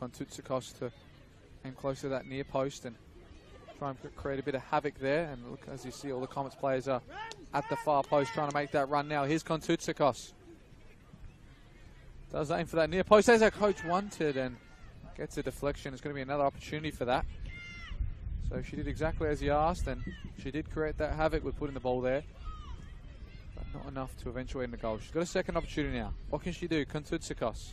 on Tutsikos to aim close to that near post and try and create a bit of havoc there. And look, as you see, all the Comets players are at the far post trying to make that run now. Here's Kontutsikos. Does aim for that near post as our coach wanted and gets a deflection. It's going to be another opportunity for that. So she did exactly as he asked, and she did create that havoc with putting the ball there. But not enough to eventuate in the goal. She's got a second opportunity now. What can she do? Kontutsikos.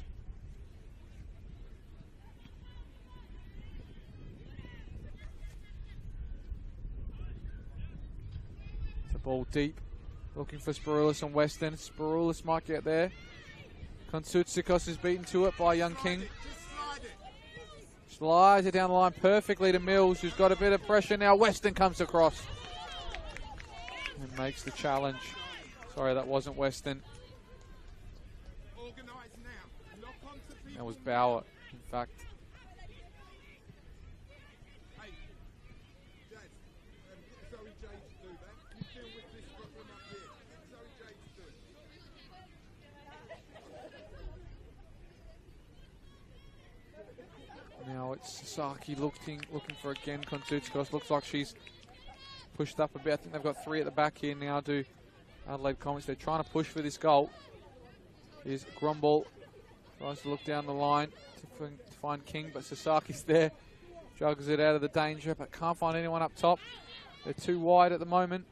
The ball deep. Looking for Spiroulis and Weston. Spiroulis might get there. Kontutsikos is beaten to it by Young King. Slides it down the line perfectly to Mills, who's got a bit of pressure now. Weston comes across and makes the challenge. Sorry, that wasn't Weston. That was Bauer, in fact. Now it's Sasaki looking for again Kontutsikos. Looks like she's pushed up a bit. I think they've got 3 at the back here now, do Adelaide Comets. They're trying to push for this goal. Here's Grumble. Tries to look down the line to find King, but Sasaki's there. Juggles it out of the danger, but can't find anyone up top. They're too wide at the moment.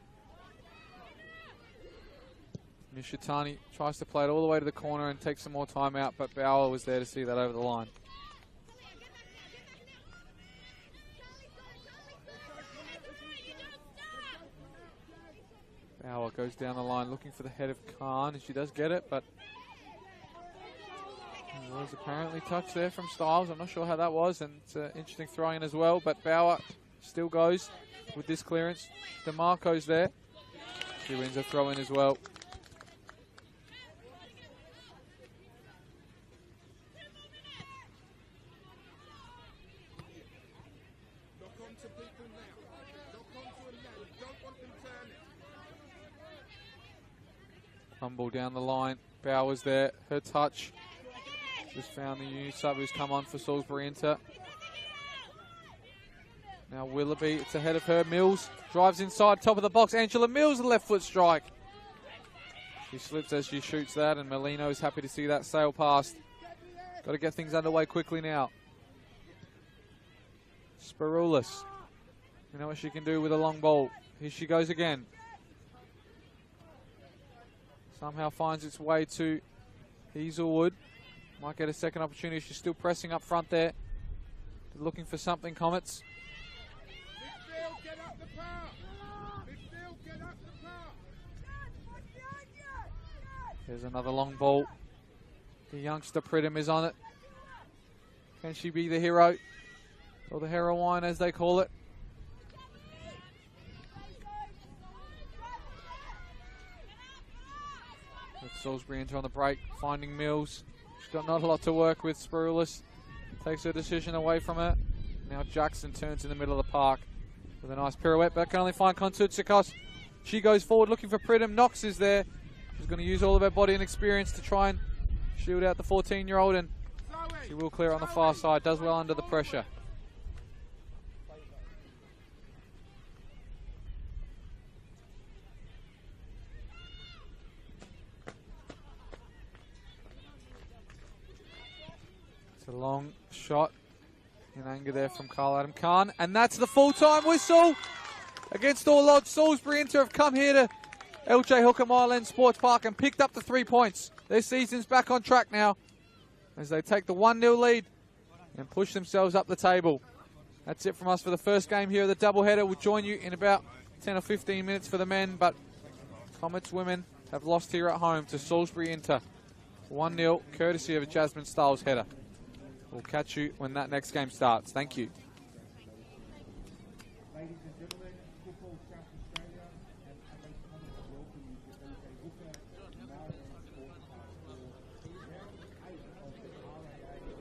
Nishitani tries to play it all the way to the corner and take some more time out, but Bauer was there to see that over the line. Bauer goes down the line looking for the head of Khan, and she does get it, but there was apparently touch there from Styles. I'm not sure how that was, and it's an interesting throw-in as well, but Bauer still goes with this clearance. DeMarco's there. She wins a throw-in as well. Rumble down the line. Bauer's there. Her touch. Just found the new sub who's come on for Salisbury Inter. Now Willoughby, it's ahead of her. Mills drives inside, top of the box. Angela Mills, the left foot strike. She slips as she shoots that, and Molino is happy to see that sail past. Got to get things underway quickly now. Spiroulis. You know what she can do with a long ball. Here she goes again. Somehow finds its way to Hazelwood. Might get a second opportunity. She's still pressing up front there. Looking for something, Comets. There's another long ball. The youngster Pridham is on it. Can she be the hero? Or the heroine, as they call it. Salisbury Inter on the break, finding Mills. She's got not a lot to work with. Spiroulis takes her decision away from her. Now Jackson turns in the middle of the park with a nice pirouette, but can only find Kontutsikos. She goes forward looking for Pridham. Knox is there. She's going to use all of her body and experience to try and shield out the 14-year-old, and she will clear on the far side. Does well under the pressure. It's a long shot in anger there from Carl Adam Khan, and that's the full-time whistle. Against all odds, Salisbury Inter have come here to LJ Hooker Myland Sports Park and picked up the 3 points. Their season's back on track now as they take the 1-0 lead and push themselves up the table. That's it from us for the first game here at the doubleheader. We'll join you in about 10 or 15 minutes for the men, but Comets women have lost here at home to Salisbury Inter. 1-0, courtesy of a Jasmine Styles header. We'll catch you when that next game starts. Thank you. Ladies and gentlemen, Football South Australia and Adelaide Comets welcome you to LJ Hooker Myland Sports Park for round 8 of the RD8.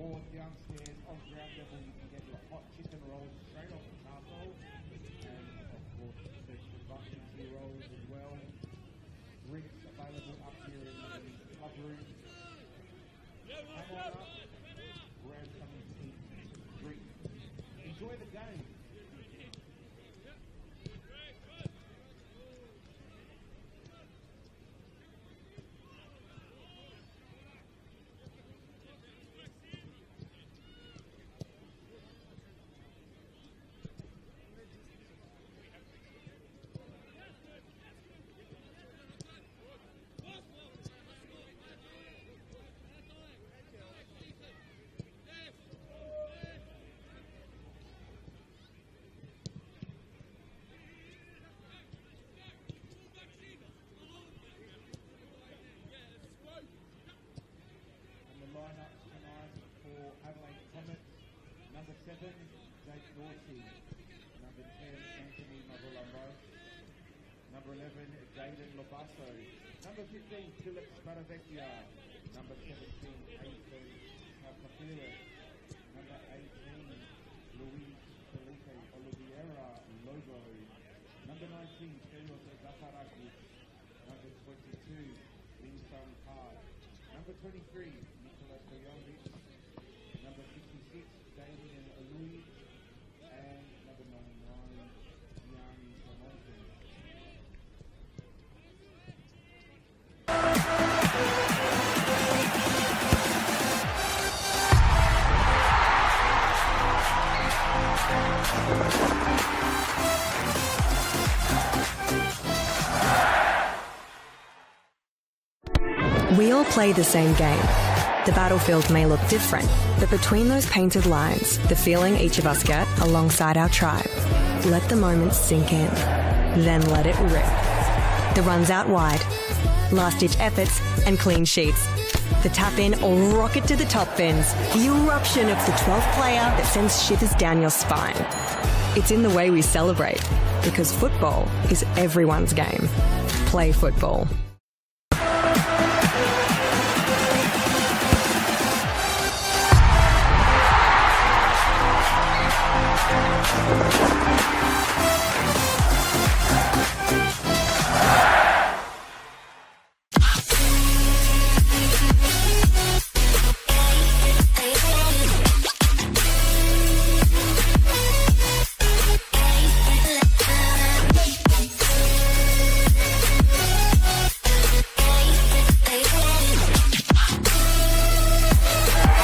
or downstairs on ground level you can get your hot chicken rolls straight off the charcoal, and of course there's the buffalo rolls as well. Drinks available up here in the club room. Come on up, grab something to eat, drink, enjoy the game. Lineup tonight for Adelaide Comets: number 7, Jake Dorsey; number 10, Anthony Mavolamba; number 11, Jaden Lobasso; number 15, Philip Sparavecchia; number 17, Aiton Capafira; number 18, Luis Felipe Oliveira Lobo; number 19, Carlos Zafarakis; number 22, Vincent Hart; number 23, number 56, Damien Alui, and number 99, Yanni Samonson. We all play the same game. The battlefield may look different, but between those painted lines, the feeling each of us get alongside our tribe. Let the moment sink in, then let it rip. The runs out wide, last-ditch efforts and clean sheets. The tap-in or rocket to the top bins. The eruption of the 12th player that sends shivers down your spine. It's in the way we celebrate, because football is everyone's game. Play football.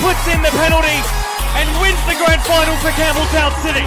Puts in the penalty and wins the grand final for Campbelltown City.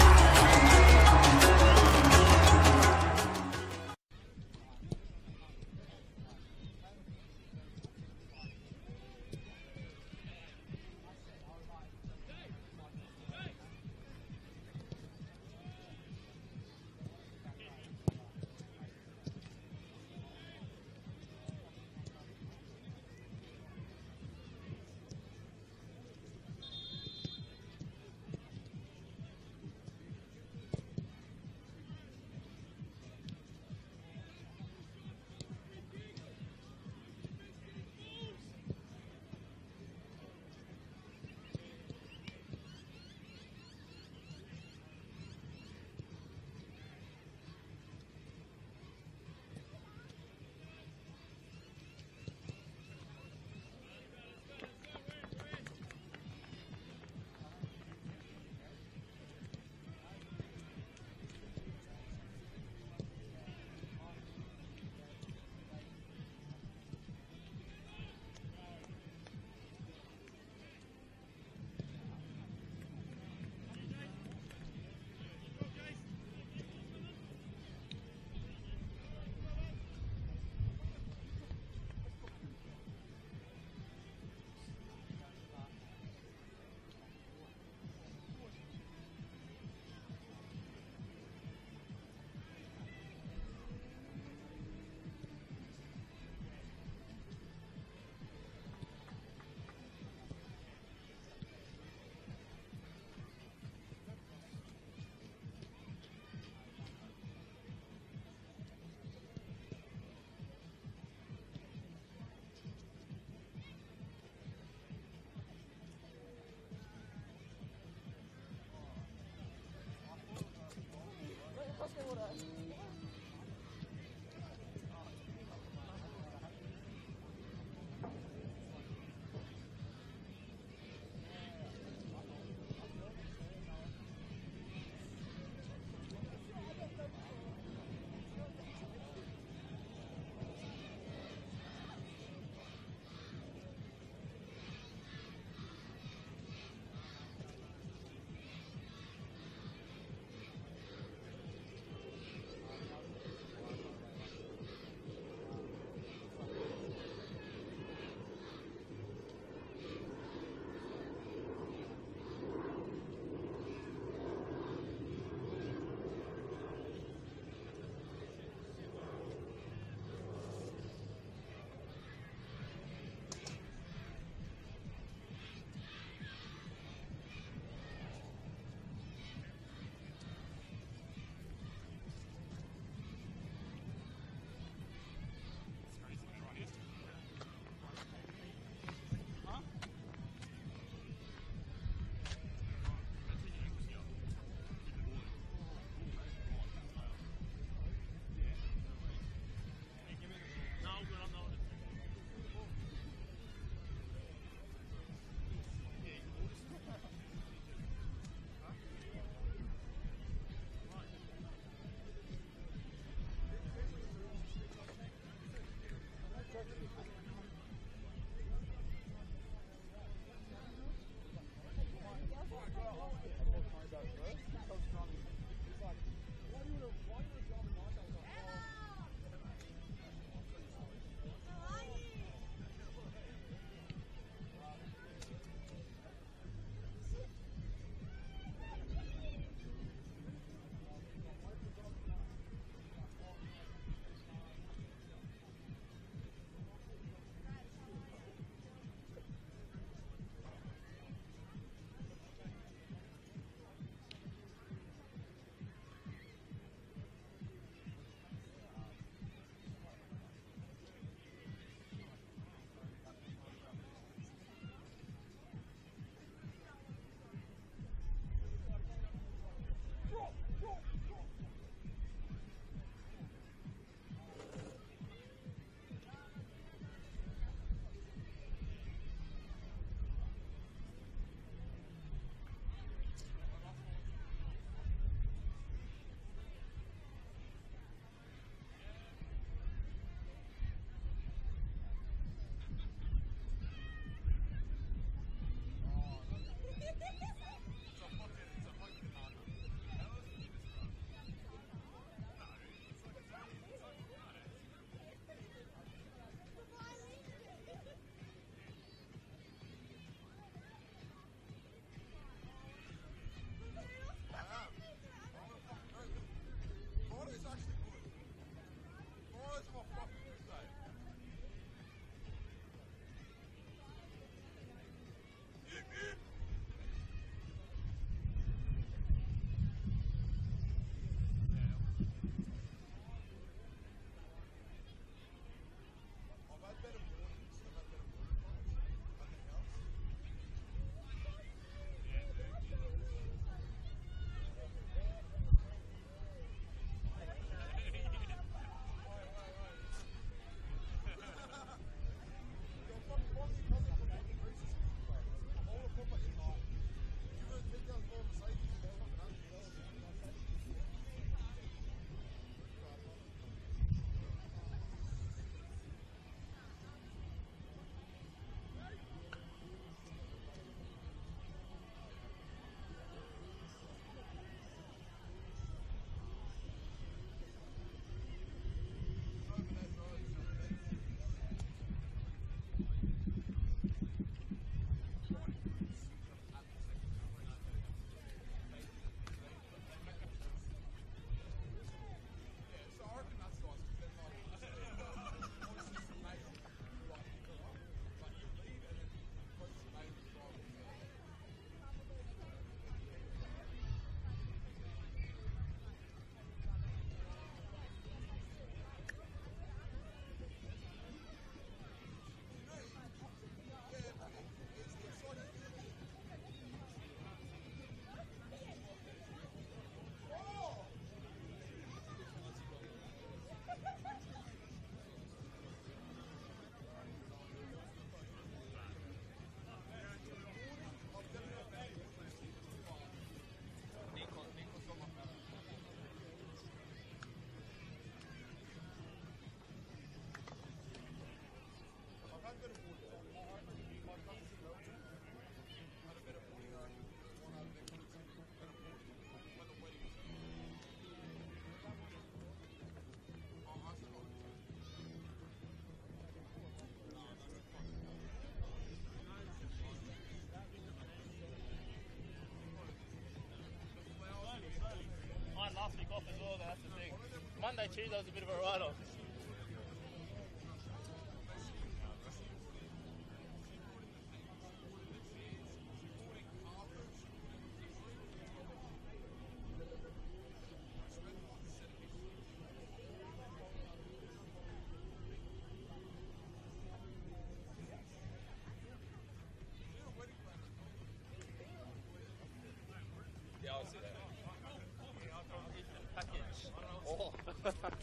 Monday, Tuesday was a bit of a write-off.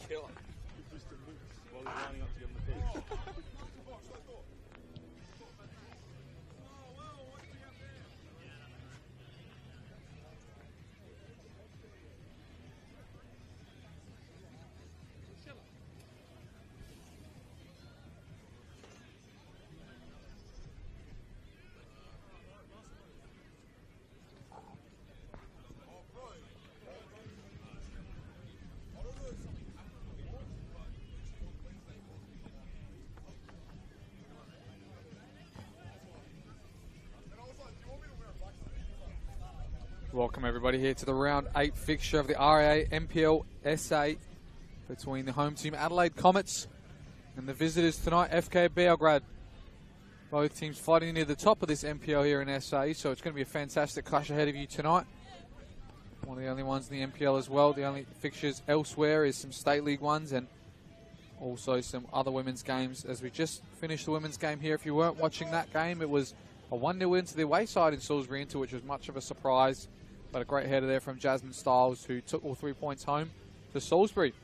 Killer. Just a mix while he's lining up to get on the pitch. Welcome everybody here to the round 8 fixture of the RD8 NPLSA between the home team Adelaide Comets and the visitors tonight FK Beograd. Both teams fighting near the top of this NPL here in SA, so it's going to be a fantastic clash ahead of you tonight. One of the only ones in the NPL as well. The only fixtures elsewhere is some State League ones and also some other women's games. As we just finished the women's game here, if you weren't watching that game, it was a 1-0 win to the away side in Salisbury Inter, which was much of a surprise. But a great header there from Jasmine Stiles, who took all 3 points home to Salisbury.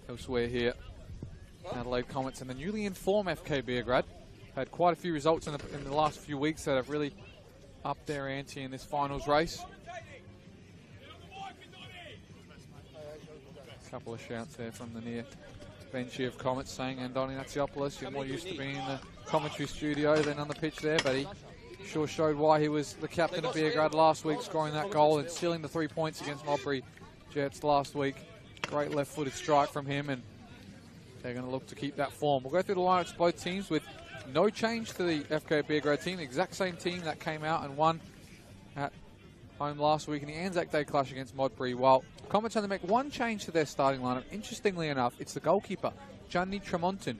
Elsewhere here, Adelaide Comets and the newly informed FK Beograd had quite a few results in the last few weeks that have really upped their ante in this finals race. A couple of shouts there from the near bench here of Comets saying, Andoni Natsiopoulos, you're more used to being in the commentary studio than on the pitch there, but he sure showed why he was the captain of Beograd last week, scoring that goal and sealing the 3 points against Modbury Jets last week. Great left-footed strike from him, and they're going to look to keep that form. We'll go through the lineups of both teams with no change to the FK Beograd team, the exact same team that came out and won at home last week in the Anzac Day clash against Modbury, while Comets only make one change to their starting lineup. Interestingly enough, it's the goalkeeper, Gianni Tremonton,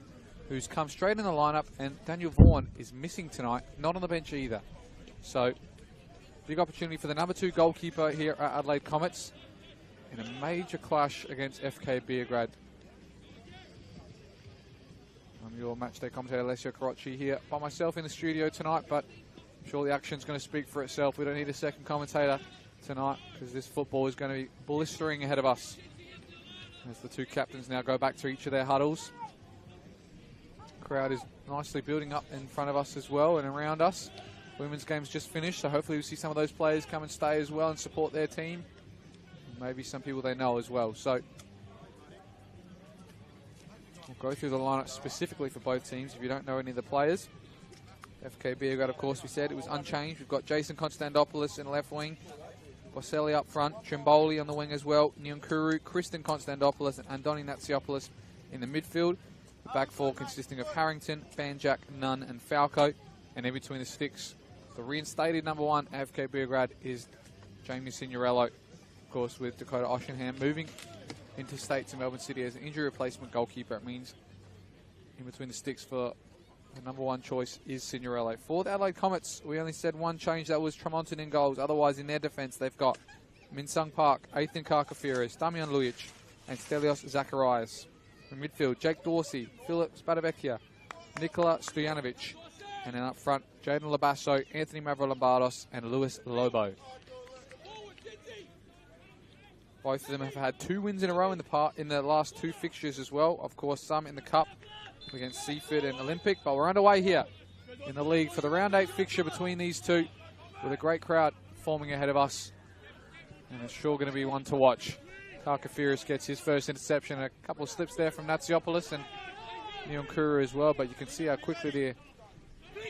who's come straight in the lineup, and Daniel Vaughan is missing tonight, not on the bench either. So, big opportunity for the number 2 goalkeeper here at Adelaide Comets in a major clash against FK Beograd. I'm your matchday commentator, Alessio Carocci, here by myself in the studio tonight, but I'm sure the action's going to speak for itself. We don't need a second commentator tonight because this football is going to be blistering ahead of us as the two captains now go back to each of their huddles. Crowd is nicely building up in front of us as well and around us. Women's game's just finished, so hopefully we'll see some of those players come and stay as well and support their team. And maybe some people they know as well. So we'll go through the lineup specifically for both teams if you don't know any of the players. FK Beograd, of course, we said it was unchanged. We've got Jason Konstantopoulos in left wing, Boselli up front, Trimboli on the wing as well, Nyunkuru, Kristen Konstantopoulos and Andoni Natsiopoulos in the midfield. The back four consisting of Harrington, Banjak, Nunn and Falco. And in between the sticks, the reinstated number 1 FK Beograd is Jamie Signorello, of course, with Dakota Oshenham moving interstate to Melbourne City as an injury replacement goalkeeper. It means in between the sticks for the number 1 choice is Signorello. For the Adelaide Comets, we only said one change, that was Tremonton in goals. Otherwise, in their defence, they've got Minsung Park, Ethan Karkafiris, Damian Lujic and Stelios Zacharias. In midfield, Jake Dorsey, Philip Spadavecchia, Nikola Stojanovic. And then up front, Jaden Labasso, Anthony Mavrolambardos and Luis Lobo. Both of them have had 2 wins in a row in the last 2 fixtures as well. Of course, some in the Cup against Seaford and Olympic. But we're underway here in the league for the round 8 fixture between these two, with a great crowd forming ahead of us. And it's sure going to be one to watch. Karkafiris gets his first interception. A couple of slips there from Natsiopoulos and Nyunkuru as well. But you can see how quickly the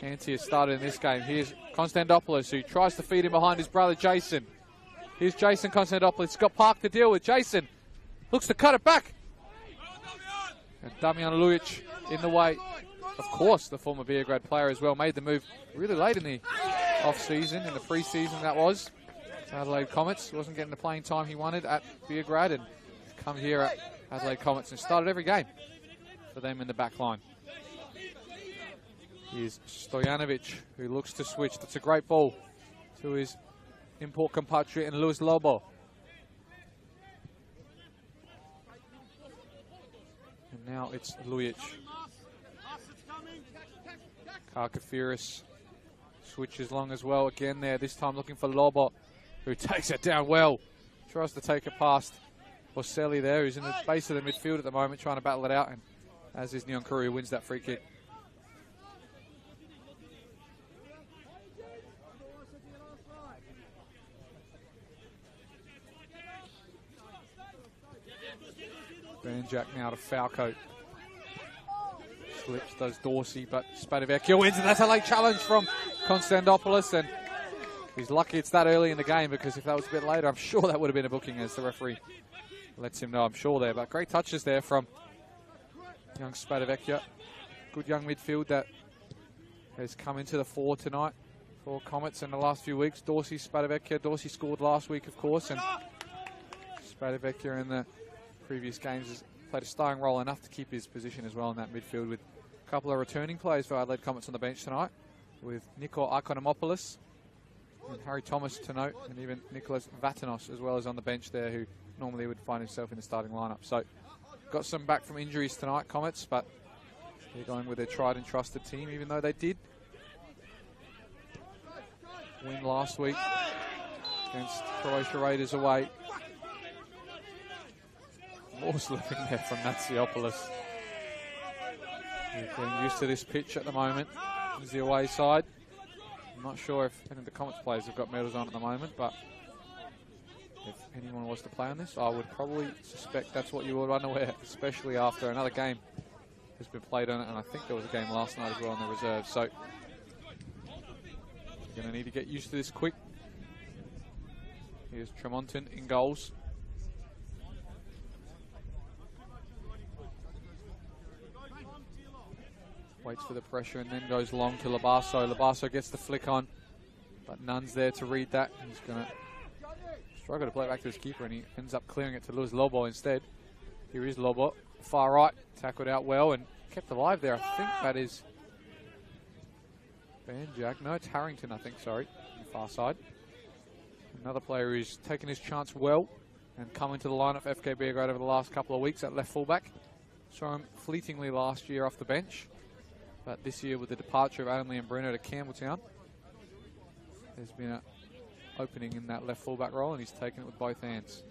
ante has started in this game. Here's Konstantopoulos, who tries to feed him behind his brother Jason. Here's Jason Konstantopoulos. He's got Park to deal with. Jason looks to cut it back. And Damian Lujic in the way. Of course, the former Beograd player as well made the move really late in the off-season, in the pre-season that was. Adelaide Comets. He wasn't getting the playing time he wanted at Beograd, and come here at Adelaide Comets and started every game for them in the back line. Here's Stojanovic, who looks to switch. That's a great ball to his import compatriot in Luis Lobo. And now it's Lujic. Karkafiris switches long as well again there, this time looking for Lobo, who takes it down well. Tries to take it past Boselli there, who's in the base of the midfield at the moment, trying to battle it out, and as is Nyonkuru, who wins that free kick. Banjak now to Falco. Slips, does Dorsey, but Spadavecchio wins, and that's a late challenge from Konstantopoulos, and he's lucky it's that early in the game, because if that was a bit later, I'm sure that would have been a booking, as the referee lets him know, I'm sure there. But great touches there from young Spadavecchio. Good young midfield that has come into the fore tonight for Comets in the last few weeks. Dorsey, Spadavecchio. Dorsey scored last week, of course, and Spadavecchio in the previous games has played a starring role enough to keep his position as well in that midfield, with a couple of returning players for Adelaide Comets on the bench tonight, with Nico Ikonomopoulos and Harry Thomas to note, and even Nicholas Vatanos as well as on the bench there, who normally would find himself in the starting lineup. So got some back from injuries tonight, Comets, but they're going with their tried and trusted team, even though they did win last week against Croatia Raiders away. More slipping there from Natsiopoulos. We're getting used to this pitch at the moment. This is the away side. I'm not sure if any of the Comets players have got medals on at the moment, but if anyone was to play on this, I would probably suspect that's what you would want to wear, especially after another game has been played on it, and I think there was a game last night as well in the reserve. So you're going to need to get used to this quick. Here's Tremonton in goals. Waits for the pressure and then goes long to Labasso. Labasso gets the flick on, but Nunn's there to read that. He's going to struggle to play it back to his keeper, and he ends up clearing it to Luis Lobo instead. Here is Lobo, far right, tackled out well and kept alive there. I think that is Banjak. No, it's Harrington, I think, sorry, on the far side. Another player who's taken his chance well and come into the lineup for FK Beograd over the last couple of weeks at left fullback. Saw him fleetingly last year off the bench, but this year with the departure of Adamley and Bruno to Campbelltown, there's been an opening in that left fullback role, and he's taken it with both hands.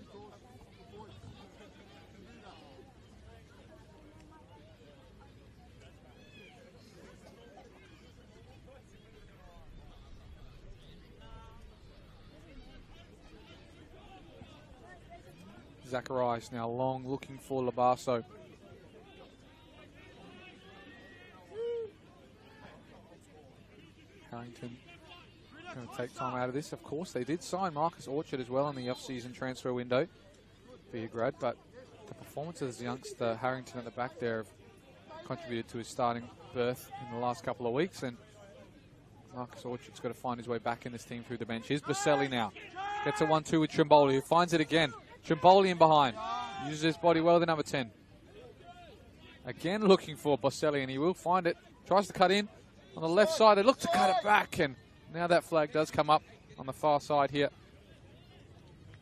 Zacharias now long, looking for Labasso. Harrington going to take time out of this. Of course, they did sign Marcus Orchard as well in the off-season transfer window, Beograd, but the performance of the youngster Harrington at the back there have contributed to his starting berth in the last couple of weeks, and Marcus Orchard's got to find his way back in this team through the bench. Here's Boselli now. Gets a 1-2 with Trimboli, who finds it again. Trimboli in behind. Uses his body well, the number 10. Again looking for Boselli, and he will find it. Tries to cut in on the left side. They look to cut it back, and now that flag does come up on the far side here.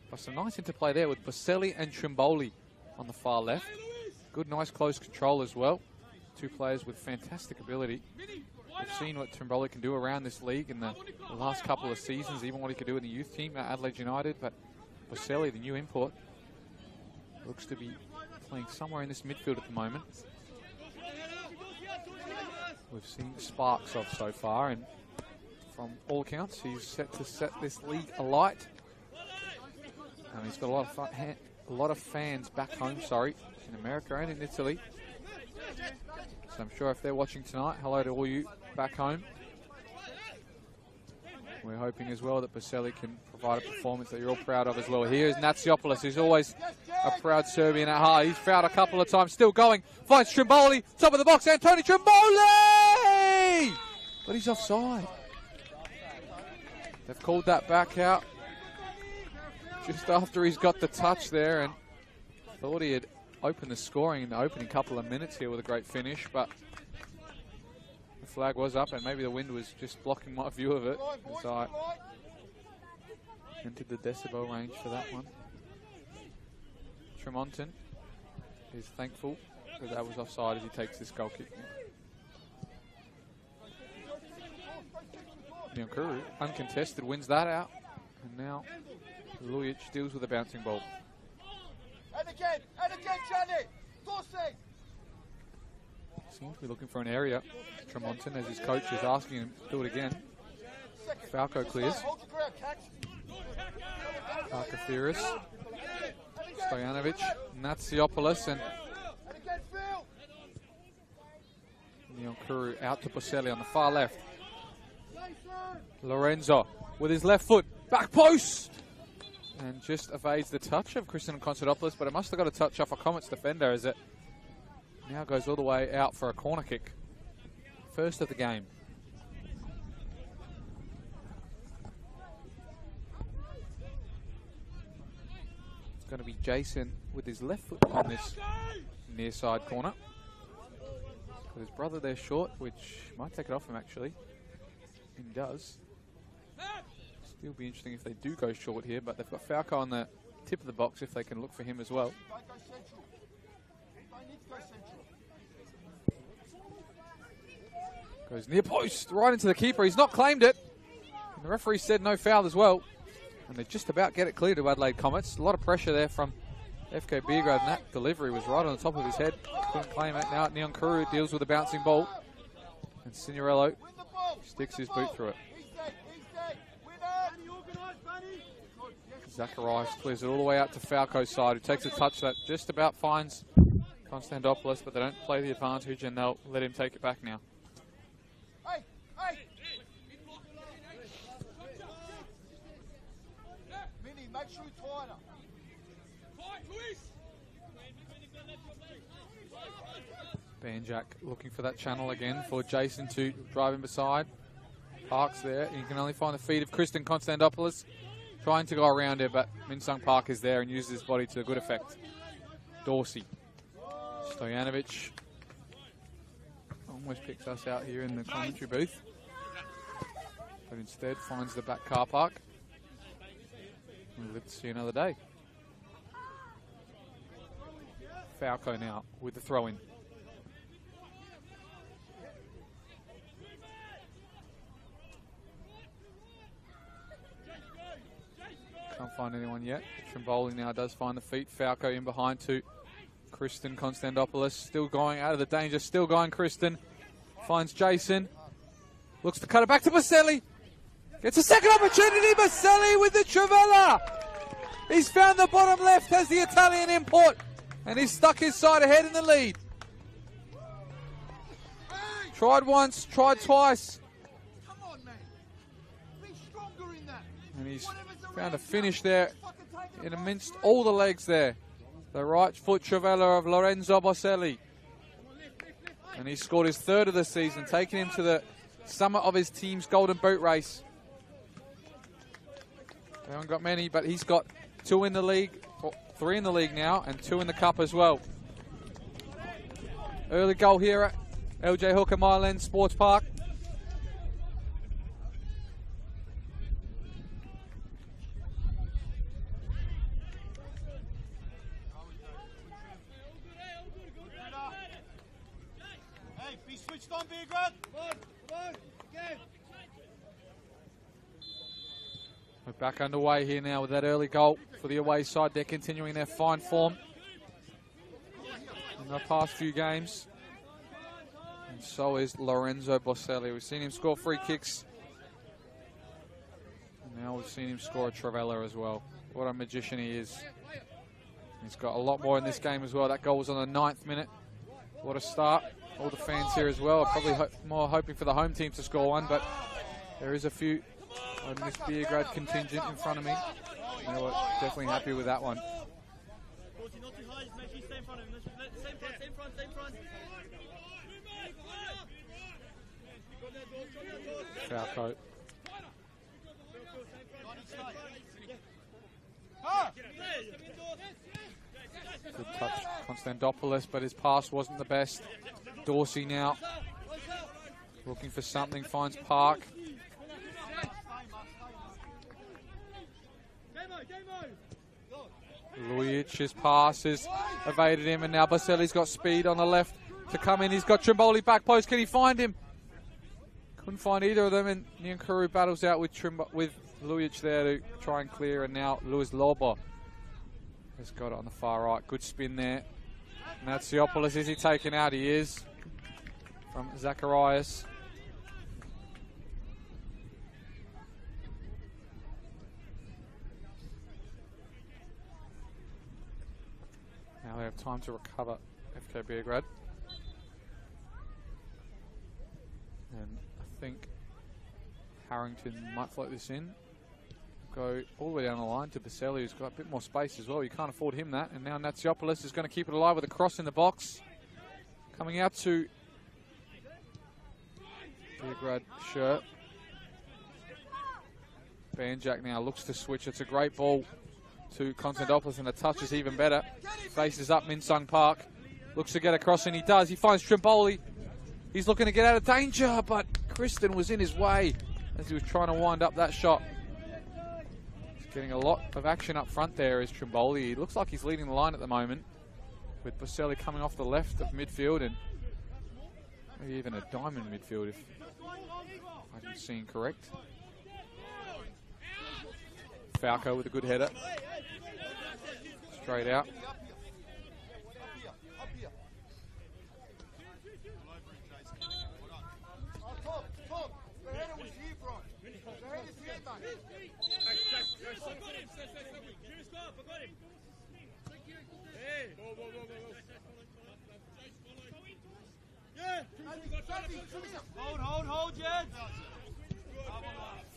But some nice interplay there with Boselli and Trimboli on the far left. Good, nice close control as well. Two players with fantastic ability. We've seen what Trimboli can do around this league in the last couple of seasons, even what he could do in the youth team at Adelaide United. But Boselli, the new import, looks to be playing somewhere in this midfield at the moment. We've seen sparks of so far, and from all accounts, he's set to set this league alight. And he's got a lot of fans back home, in America and in Italy. So I'm sure if they're watching tonight, hello to all you back home. We're hoping as well that Boselli can provide a performance that you're all proud of as well. Here is Natsiopoulos, who's always a proud Serbian at heart. He's fouled a couple of times, still going. Finds Trimboli, top of the box, Antoni Trimboli! But he's offside. They've called that back out. just after he's got the touch there, and thought he had opened the scoring in the opening couple of minutes here with a great finish, but the flag was up, and maybe the wind was just blocking my view of it as I entered the decibel range for that one. Tremonton is thankful that that was offside as he takes this goal kick. Nyankuru, uncontested, wins that out, and now Lujic deals with a bouncing ball. And again, Johnny! Dorsey! Seems to be looking for an area. Tremonton, as his coach is asking him to do it again. Falco clears. Arkafiris, Stojanovic, Natsiopoulos, and Nyankuru out to Boselli on the far left. Lorenzo with his left foot, back post! And just evades the touch of Christian Konstantopoulos, but it must have got a touch off a Comets defender as it now goes all the way out for a corner kick. First of the game. It's going to be Jason with his left foot on this near side corner. Got his brother there short, which might take it off him actually. And does. Still be interesting if they do go short here, but they've got Falco on the tip of the box if they can look for him as well. Goes near post, right into the keeper. He's not claimed it. And the referee said no foul as well. And they just about get it clear to Adelaide Comets. A lot of pressure there from FK Beograd, and that delivery was right on the top of his head. Couldn't claim it. Now Nyankuru deals with a bouncing ball. And Signorello sticks his boot through it. Zacharias clears it all the way out to Falco's side, who takes a touch that just about finds Konstantopoulos, but they don't play the advantage and they'll let him take it back now. Minnie, make sure you're tighter. Banjak looking for that channel again for Jason to drive him beside. Park's there. You can only find the feet of Christian Konstantopoulos. Trying to go around it, but Minsung Park is there and uses his body to good effect. Dorsey. Stojanovic almost picks us out here in the commentary booth, but instead finds the back car park. We'll live to see another day. Falco now with the throw-in. Can't find anyone yet. Trimboli now does find the feet. Falco in behind to Christian Konstantopoulos. Still going out of the danger. Still going Christian. Finds Jason. Looks to cut it back to Boselli. Gets a second opportunity. Boselli with the Trivella. He's found the bottom left as the Italian import. And he's stuck his side ahead in the lead. Tried once, tried twice. Come on, man. Be stronger in that. And he's found a finish there in amidst all the legs there. The right foot Trivella of Lorenzo Boselli. And he scored his third of the season, taking him to the summit of his team's golden boot race. They haven't got many, but he's got 2 in the league, or 3 in the league now, and 2 in the cup as well. Early goal here at LJ Hooker Myland Sports Park. Hey, be switched on, Beograd. Come on, again. We're back underway here now with that early goal for the away side. They're continuing their fine form in the past few games. And so is Lorenzo Boselli. We've seen him score free kicks. And now we've seen him score a Trivella as well. What a magician he is. He's got a lot more in this game as well. That goal was on the 9th minute. What a start. All the fans here as well are probably more hoping for the home team to score one, but there is a few on this Beograd contingent in front of me. They were definitely happy with that one. Falco. Good touch, Konstantopoulos, but his pass wasn't the best. Dorsey now looking for something, finds Park. Lujic's pass has evaded him, and now Baselli's got speed on the left to come in. He's got Trimboli back post. Can he find him? Couldn't find either of them, and Nyankuru battles out with Lujic there to try and clear, and now Luis Lobo has got it on the far right. Good spin there. Natsiopoulos, is he taken out? He is, from Zacharias. Now they have time to recover FK Beograd. And I think Harrington might float this in. Go all the way down the line to Baselli, who's got a bit more space as well. You can't afford him that. And now Natsiopoulos is going to keep it alive with a cross in the box. Coming out to Beograd shirt. Banjak now looks to switch. It's a great ball to Konstantopoulos, and the touch is even better. Faces up Minsung Park. Looks to get across, and he does. He finds Trimboli. He's looking to get out of danger, but Kristen was in his way as he was trying to wind up that shot. He's getting a lot of action up front there is Trimboli. He looks like he's leading the line at the moment, with Baselli coming off the left of midfield, and maybe even a diamond midfield if I can see correct. Falco with a good header. Straight out. Hold, Jed.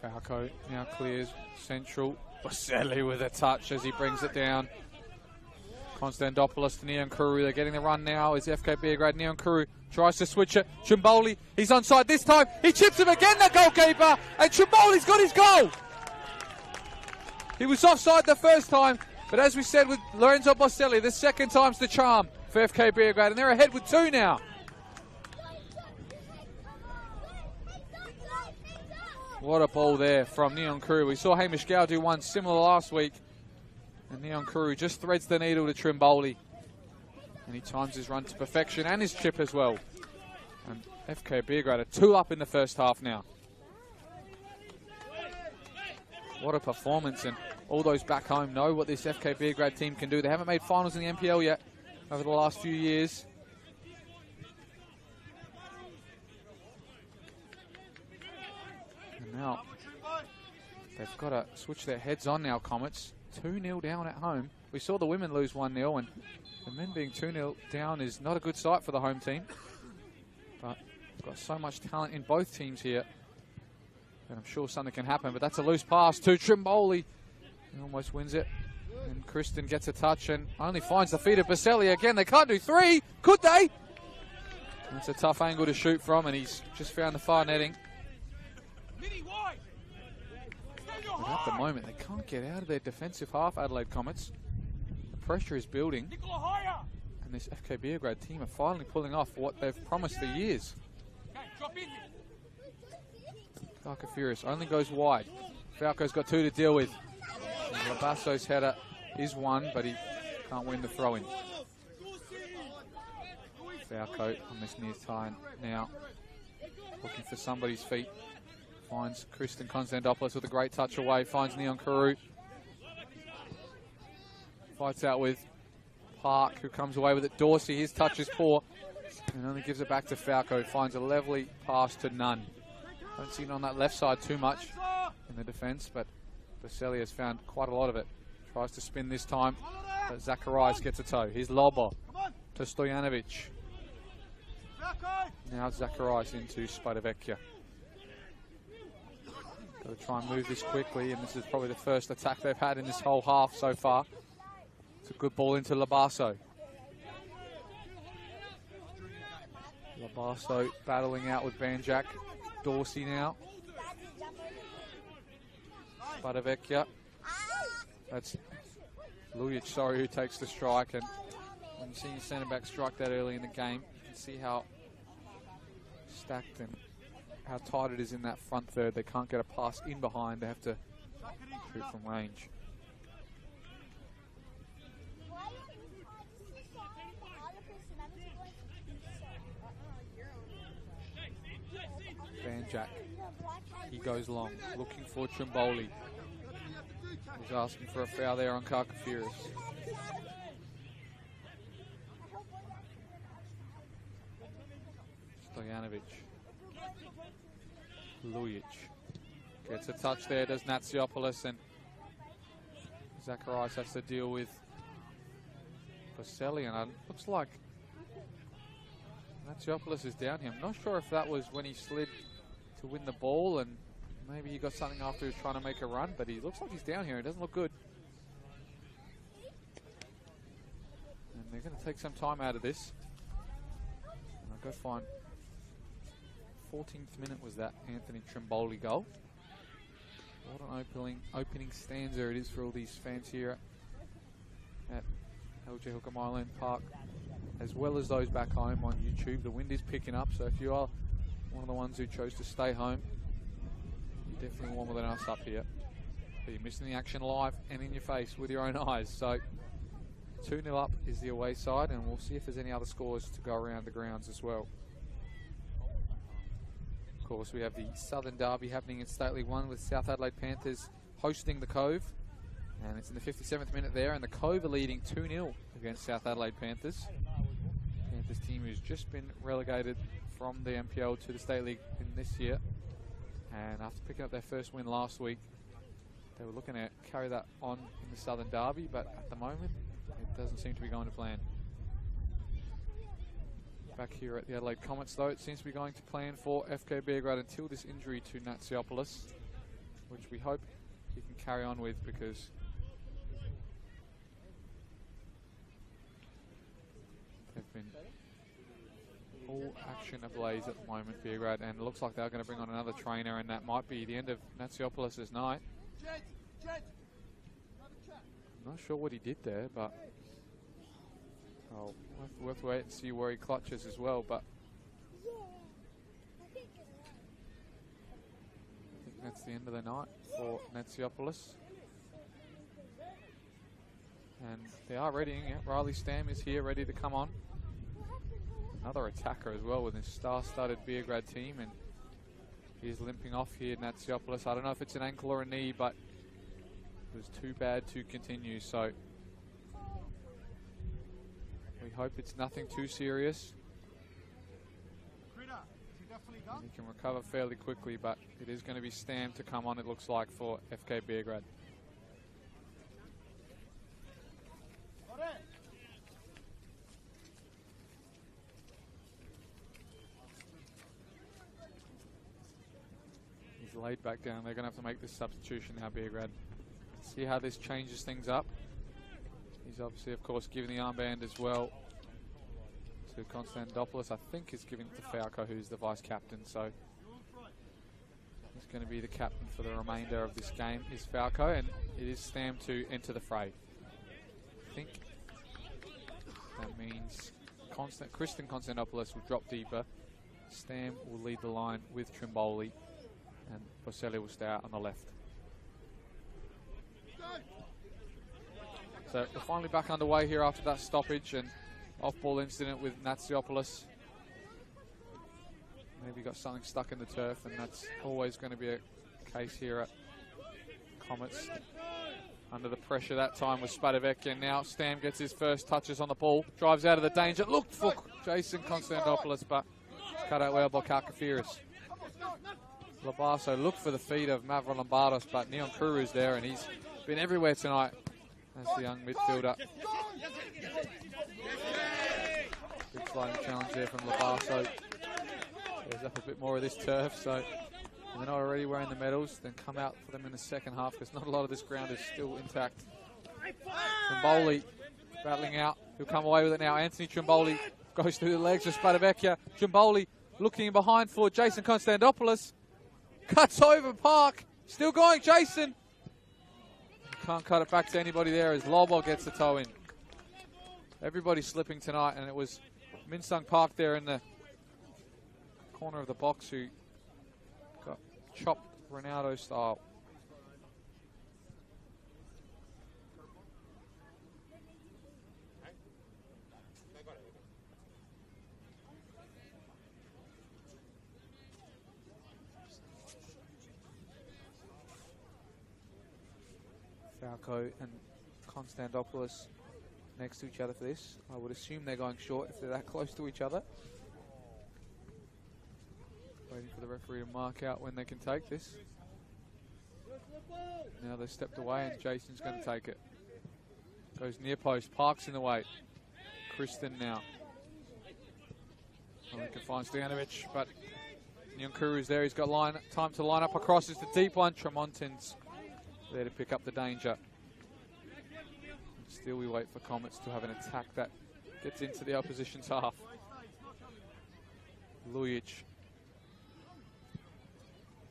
Falco now clears central. Baselli with a touch as he brings it down. Konstantopoulos to Nyankuru. They're getting the run now. Is FK Beograd. Nyankuru tries to switch it. Trimboli, he's onside this time. He chips him again, the goalkeeper, and Trimboli's got his goal. He was offside the first time, but as we said with Lorenzo Baselli, the second time's the charm for FK Beograd, and they're ahead with 2 now. What a ball there from Nyankuru. We saw Hamish Gow do one similar last week. And Nyankuru just threads the needle to Trimboli. And he times his run to perfection and his chip as well. And FK Beograd are 2 up in the first half now. What a performance. And all those back home know what this FK Beograd team can do. They haven't made finals in the NPL yet over the last few years. Now, they've got to switch their heads on now, Comets. 2-0 down at home. We saw the women lose 1-0, and the men being 2-0 down is not a good sight for the home team. But they've got so much talent in both teams here, and I'm sure something can happen. But that's a loose pass to Trimboli. He almost wins it. And Kristen gets a touch and only finds the feet of Baselli again. They can't do 3, could they? That's a tough angle to shoot from, and he's just found the far netting. But at the moment, they can't get out of their defensive half, Adelaide Comets. The pressure is building. And this FK Beograd team are finally pulling off what they've promised for years. Falco Furious only goes wide. Falco's got 2 to deal with. Labasso's header is 1, but he can't win the throw-in. Falco on this near time now, looking for somebody's feet. Finds Kristen Konstantopoulos with a great touch away. Finds Nyankuru. Fights out with Park, who comes away with it. Dorsey, his touch is poor. And only gives it back to Falco. Finds a lovely pass to Nunn. Haven't seen it on that left side too much in the defence, but Baselli has found quite a lot of it. Tries to spin this time, but Zacharias gets a toe. Here's Lobo to Stojanovic. Now Zacharias into Spadavecchia. Got to try and move this quickly, and this is probably the first attack they've had in this whole half so far. It's a good ball into Labasso. Labasso battling out with Banjak. Dorsey now. Spadavecchia. That's Lujic, sorry, who takes the strike. And when you see your centre back strike that early in the game, you can see how stacked and how tight it is in that front third. They can't get a pass in behind. They have to shoot from range. Banjak, he goes long, looking for Trimboli. He's asking for a foul there on Karkafiris. Stojanovic. Lujic gets a touch there, does Natsiopoulos, and Zacharias has to deal with Boselli, and it looks like Natsiopoulos is down here. I'm not sure if that was when he slid to win the ball and maybe he got something after he was trying to make a run, but he looks like he's down here. It doesn't look good. And they're going to take some time out of this. And I'll go find 14th minute was that Anthony Trimboli goal. What an opening stanza it is for all these fans here at LJ Hookham Island Park, as well as those back home on YouTube. The wind is picking up, so if you are one of the ones who chose to stay home, you're definitely warmer than us up here. But you're missing the action live and in your face with your own eyes. So 2-0 up is the away side, and we'll see if there's any other scores to go around the grounds as well. Of course, we have the Southern Derby happening in Stately 1 with South Adelaide Panthers hosting the Cove. And it's in the 57th minute there, and the Cove are leading 2-0 against South Adelaide Panthers. Panthers team who's just been relegated from the NPL to the State League in this year. And after picking up their first win last week, they were looking to carry that on in the Southern Derby, but at the moment, it doesn't seem to be going to plan. Back here at the Adelaide Comets, though, it seems to be going to plan for FK Beograd until this injury to Natsiopoulos, which we hope he can carry on with, because they've been all action ablaze at the moment, Beograd, and it looks like they're going to bring on another trainer, and that might be the end of Natsiopoulos' night. I'm not sure what he did there, but we'll have to wait and see where he clutches as well. But I think that's the end of the night for Natsiopoulos. And they are readying it. Riley Stam is here, ready to come on. Another attacker as well with his star-studded Beograd team, and he's limping off here, Natsiopoulos. I don't know if it's an ankle or a knee, but it was too bad to continue, so we hope it's nothing too serious. And he can recover fairly quickly, but it is going to be Stam to come on, it looks like, for FK Beograd. He's laid back down. They're going to have to make this substitution now, Beograd. See how this changes things up. He's obviously, of course, giving the armband as well to Konstantopoulos. I think he's giving it to Falco, who's the vice captain. So he's going to be the captain for the remainder of this game, is Falco, and it is Stam to enter the fray. I think that means Kristen Konstantopoulos will drop deeper. Stam will lead the line with Trimboli, and Boselli will stay out on the left. So we're finally back underway here after that stoppage and off-ball incident with Natsiopoulos. Maybe got something stuck in the turf, and that's always going to be a case here at Comets. Under the pressure that time was Spadavecchia, and now Stam gets his first touches on the ball, drives out of the danger, looked for Jason Konstantopoulos, but cut out well by Karkafiris. Labasso looked for the feet of Mavro Lombardos, but Neon Kuru's there, and he's been everywhere tonight as the young midfielder. Big sliding challenge there from Labasso. There's up a bit more of this turf, so if they're not already wearing the medals, then come out for them in the second half, because not a lot of this ground is still intact. Trimboli battling out. He'll come away with it now. Anthony Trimboli goes through the legs of Spadavecchia. Trimboli looking behind for Jason Konstantopoulos. Cuts over Park. Still going, Jason. can't cut it back to anybody there as Lobo gets the toe in. Everybody's slipping tonight, and it was Min Sung Park there in the corner of the box who got chopped Ronaldo style. Falco and Konstantopoulos next to each other for this. I would assume they're going short if they're that close to each other. Waiting for the referee to mark out when they can take this. Now they've stepped away and Jason's going to take it. Goes near post, Park's in the way. Kristen now. Well, he can find Stojanovic, but Nyankuru's there. He's got time to line up across. It's the deep one. Tremontin's there to pick up the danger. Still we wait for Comets to have an attack that gets into the opposition's half. Lujic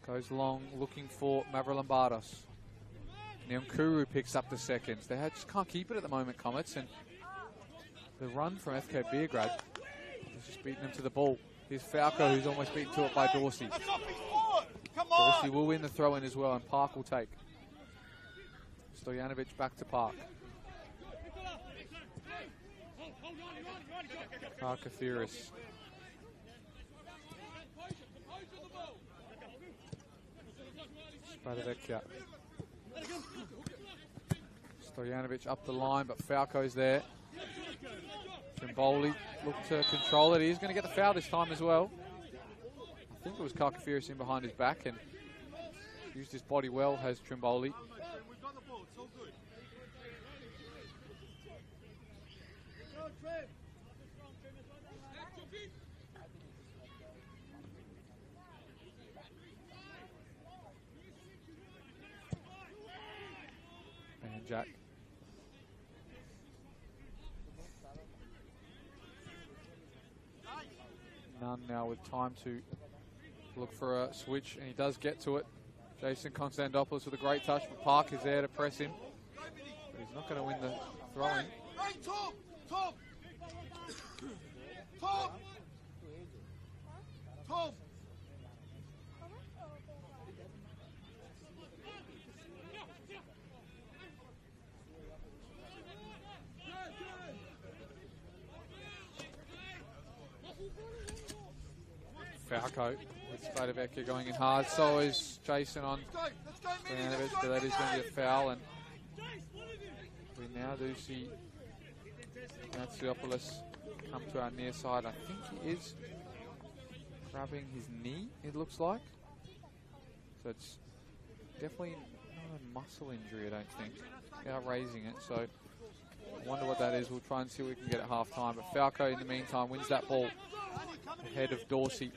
goes long looking for Mavrolambardos. Nyankuru picks up the seconds. They just can't keep it at the moment, Comets, and the run from FK Beograd has just beaten them to the ball. Here's Falco, who's almost beaten to it by Dorsey. Dorsey will win the throw-in as well, and Park will take. Stojanovic back to Park. Karkathiris. Spadavecchia. Stojanovic up the line, but Falco's there. Trimboli looked to control it. He's going to get the foul this time as well. I think it was Karkathiris in behind his back and used his body well, has Trimboli. And Jack. Nunn now with time to look for a switch, and he does get to it. Jason Konstantopoulos with a great touch, but Park is there to press him. But he's not going to win the throwing. Hey, Tom! Tom! Tom! Tom! Falco with Spadavecchia going in hard. So is Jason on Stojanovic, but that is going to be a foul. And we now do see Natsiopoulos come to our near side. I think he is grabbing his knee, it looks like. So it's definitely not a muscle injury, I don't think, without raising it. So I wonder what that is. We'll try and see what we can get at half time. But Falco, in the meantime, wins that ball ahead of Dorsey.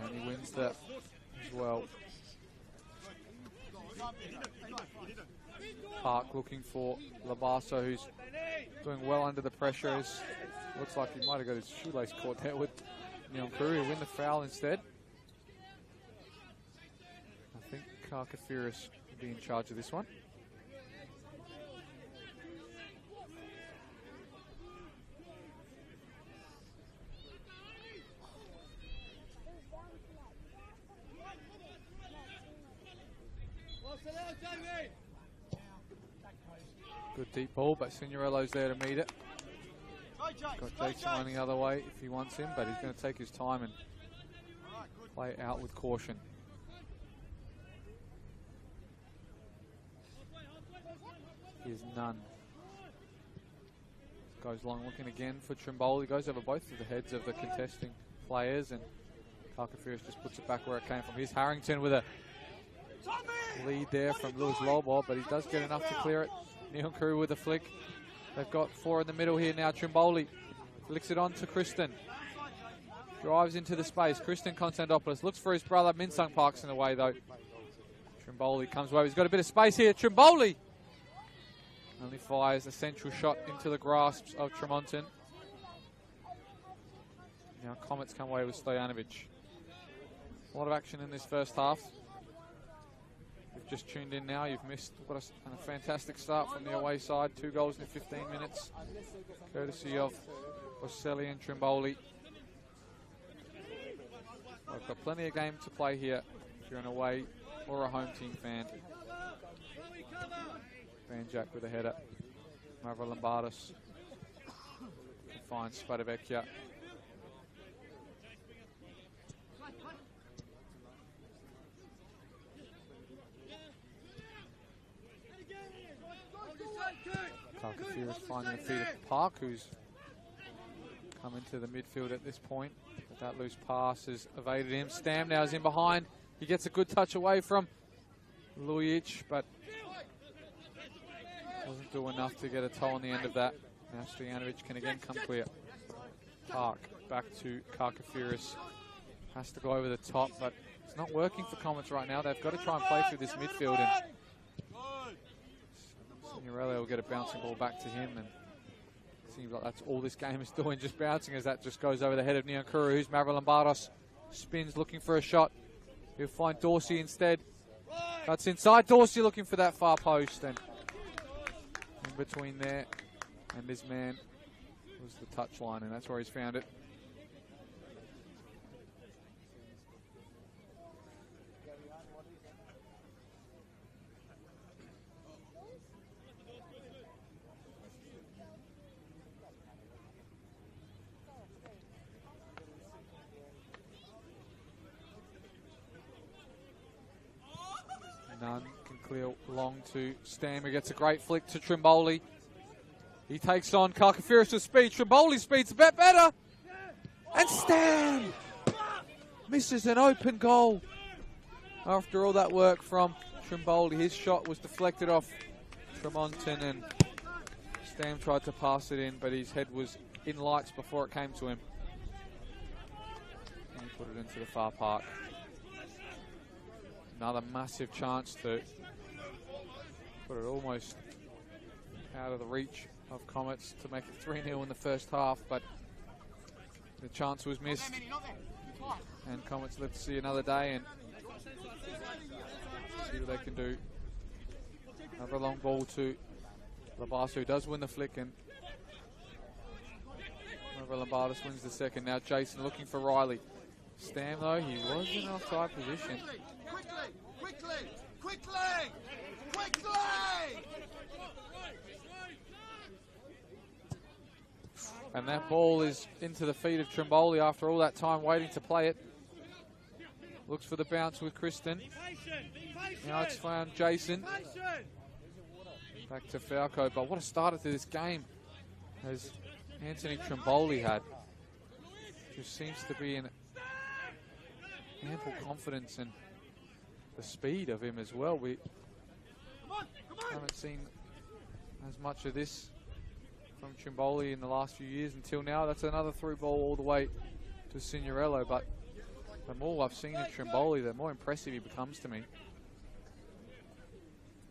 And he wins that as well. Park looking for Labasso, who's doing well under the pressure. Looks like he might have got his shoelace caught there with Nyankuru. He'll win the foul instead. I think Karkathiris will be in charge of this one. Good deep ball, but Signorello's there to meet it. Got Jason running the other way if he wants him, but he's going to take his time and play out with caution. Here's Nunn. Goes long looking again for Trimboli. Goes over both of the heads of the contesting players, and Karkathiris just puts it back where it came from. Here's Harrington with a lead there from Lewis Lobo, but he does get enough to clear it. Nyankuru with a flick. They've got four in the middle here now. Trimboli flicks it on to Kristen. Drives into the space. Kristen Konstantopoulos looks for his brother. Min Sung Park's in the way though. Trimboli comes away. He's got a bit of space here. Trimboli only fires a central shot into the grasps of Tremontin. Now Comets come away with Stojanovic. A lot of action in this first half. you've just tuned in now, you've missed what a fantastic start from the away side. 2 goals in 15 minutes, courtesy of Boselli and Trimboli. We've got plenty of game to play here if you're an away or a home team fan. Van Jack with a header. Mavrolambardos can find Spadavecchia. Kalkafiris finding the feet of Park, who's come into the midfield at this point. But that loose pass has evaded him. Stam now is in behind. He gets a good touch away from Lujic, but doesn't do enough to get a toe on the end of that. Now Stojanovic can again come clear. Park back to Kalkafiris. Has to go over the top, but it's not working for Comets right now. They've got to try and play through this midfield, and Signorelli will get a bouncing ball back to him, and it seems like that's all this game is doing, just bouncing, as that just goes over the head of Nyankuru, who's Mavrolambardos spins looking for a shot. He'll find Dorsey instead. That's inside. Dorsey looking for that far post, and in between there and this man was the touch line, and that's where he's found it. Nunn can clear long to Stam, who gets a great flick to Trimboli. He takes on Kalkafiris with speed. Trimboli's speed's a bit better. And Stam misses an open goal. After all that work from Trimboli, his shot was deflected off Tremonton, and Stam tried to pass it in, but his head was in lights before it came to him. And he put it into the far park. Another massive chance to put it almost out of the reach of Comets to make it 3-0 in the first half, but the chance was missed, and Comets live to see another day and see what they can do. Another long ball to Labas, who does win the flick, and Lambardos wins the second. Now Jason looking for Riley. Stam, though, he was in an offside position. Quickly! And that ball is into the feet of Trimboli after all that time waiting to play it. Looks for the bounce with Kristen. Now it's found Jason. Back to Falco, but what a starter to this game as Anthony Trimboli had. Just seems to be in ample confidence and the speed of him as well. We haven't seen as much of this from Trimboli in the last few years until now. That's another through ball all the way to Signorello, but the more I've seen of Trimboli, the more impressive he becomes to me.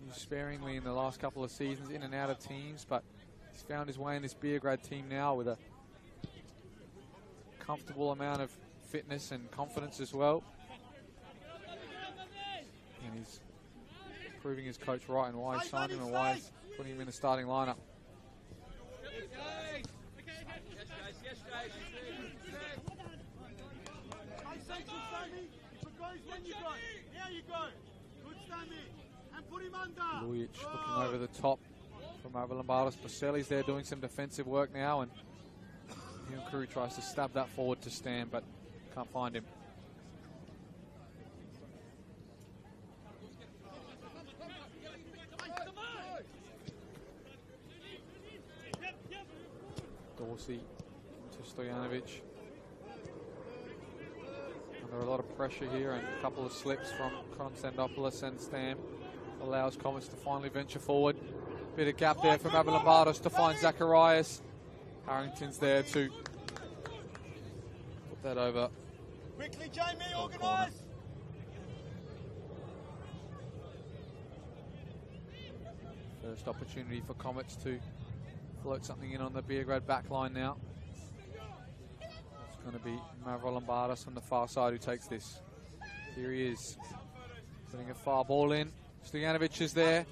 He's sparingly in the last couple of seasons in and out of teams, but he's found his way in this Beograd team now with a comfortable amount of fitness and confidence as well. And he's proving his coach right and why he signed him and why he's putting him in the starting lineup. Lujic looking over the top from Mavrolambardos. Boselli's there doing some defensive work now, and Nyankuru tries to stab that forward to Stam, but can't find him. Dorsey to Stojanovic. Under a lot of pressure here, and a couple of slips from Konstantopoulos, and Stam allows Comets to finally venture forward. Bit of gap there from Mavrolambardos to find Zacharias. Harrington's there to put that over. Quickly, Jamie, organise! First opportunity for Comets to float something in on the Beograd back line now. It's going to be Mavrolambardos on the far side who takes this. Here he is, putting a far ball in. Stojanovic is there.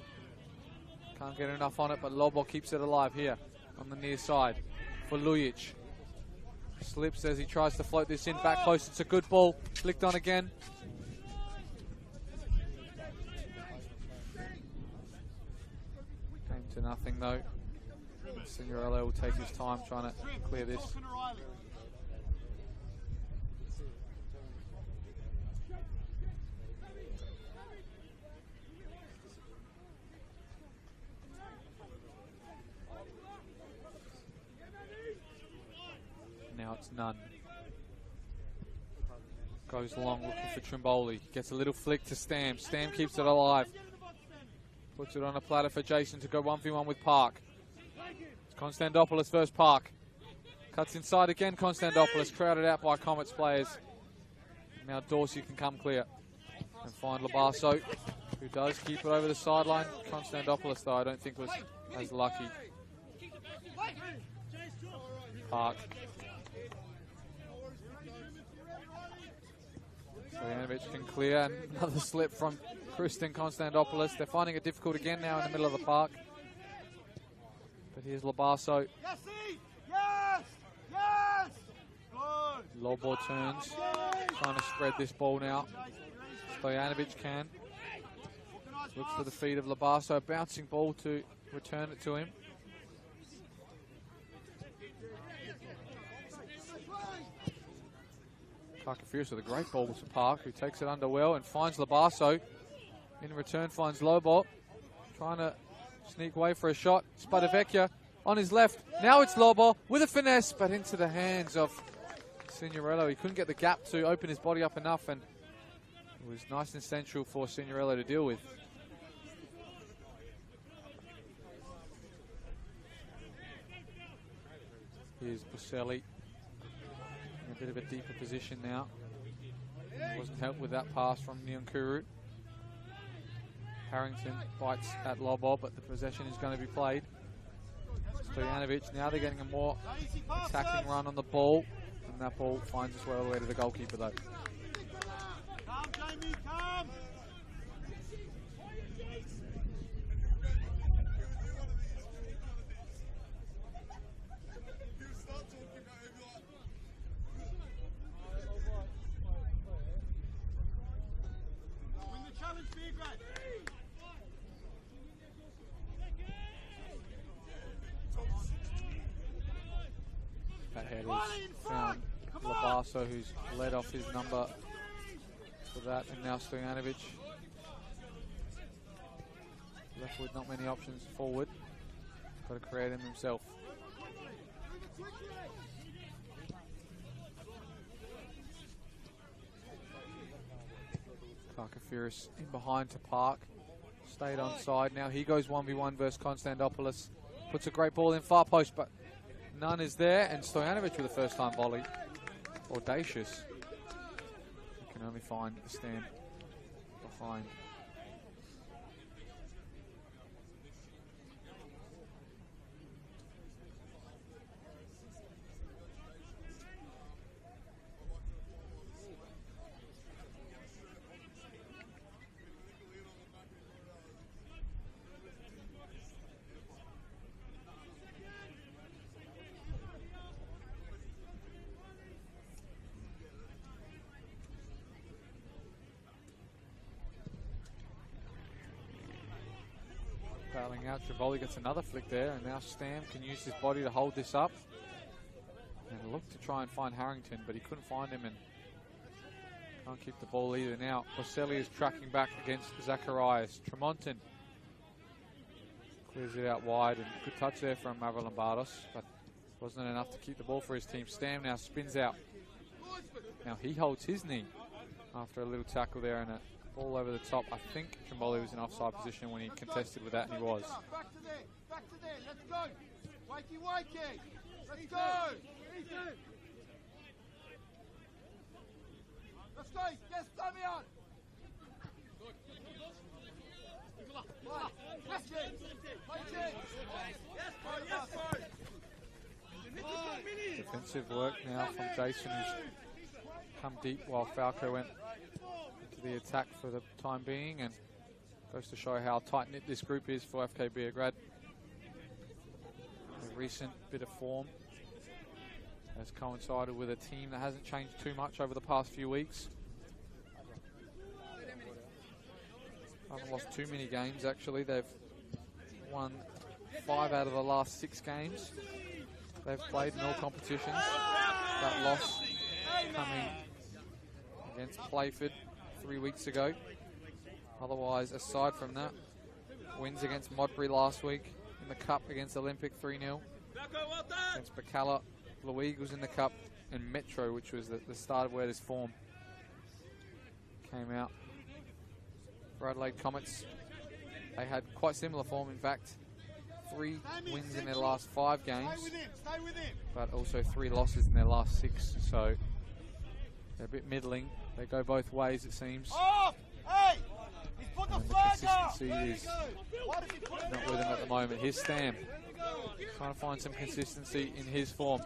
Can't get enough on it, but Lobo keeps it alive here on the near side for Lujic. Slips as he tries to float this in back post. It's a good ball. Flicked on again. Came to nothing though. Signorello will take his time trying to clear this. Now it's none. Goes long looking for Trimboli. Gets a little flick to Stam. Stam keeps it alive. Puts it on a platter for Jason to go 1v1 with Park. It's Konstantopoulos versus Park. Cuts inside again. Konstantopoulos crowded out by Comets players. Now Dorsey can come clear and find Labasso, who does keep it over the sideline. Konstantopoulos, though, I don't think was as lucky. Park. Stojanovic can clear, and another slip from Kristen Konstantopoulos. They're finding it difficult again now in the middle of the park. But here's Labasso. Lobo turns, trying to spread this ball now. Stojanovic can. Looks to the feet of Labasso, bouncing ball to return it to him. Kakafurious with a great ball to Park, who takes it under well and finds Labasso. In return finds Lobo, trying to sneak away for a shot. Spadavecchia on his left. Now it's Lobo with a finesse, but into the hands of Signorello. He couldn't get the gap to open his body up enough, and it was nice and central for Signorello to deal with. Here's Buselli. A bit of a deeper position now. Wasn't helped with that pass from Nyankuru. Harrington bites at Lobo, but the possession is going to be played. Stojanovic, now they're getting a more attacking run on the ball, and that ball finds its way all the way to the goalkeeper though. Come, Jamie, come! Win the challenge, Beograd! That head is found Labasso, who's led off his number for that, and now Stojanovic. Left with not many options forward. Got to create him himself. Kakafurious in behind to Park. Stayed on side. Now he goes 1v1 versus Konstantopoulos. Puts a great ball in far post, but none is there, and Stojanovic with a first-time volley. Audacious. You can only find the stand behind. Battling out, Trivoli gets another flick there, and now Stam can use his body to hold this up. And look to try and find Harrington, but he couldn't find him and can't keep the ball either. Now, Porcelli is tracking back against Zacharias. Tremonton clears it out wide, and good touch there from Mavrolambardos, but wasn't enough to keep the ball for his team. Stam now spins out. Now he holds his knee after a little tackle there and a ball over the top. I think Trimboli was in offside position when he contested with that, and he was. Back to there, let's go! Wakey! Let's go! Let's go, yes, Damian! Defensive work now from Jason, who's come deep while Falco went into the attack for the time being, and Goes to show how tight-knit this group is for FK Beograd. A recent bit of form has coincided with a team that hasn't changed too much over the past few weeks. Haven't lost too many games, actually. They've won 5 out of the last 6 games they've played in all competitions. That loss coming against Playford 3 weeks ago. Otherwise, aside from that, wins against Modbury last week in the Cup against Olympic 3-0. Against Bacala, Blue Eagles in the Cup, and Metro, which was the start of where this form came out. For Adelaide Comets, they had quite similar form, in fact. 3 wins in their last 5 games, but also 3 losses in their last 6, so they're a bit middling. They go both ways, it seems. And the consistency is not with them at the moment. Here's Stam, trying to find some consistency in his form.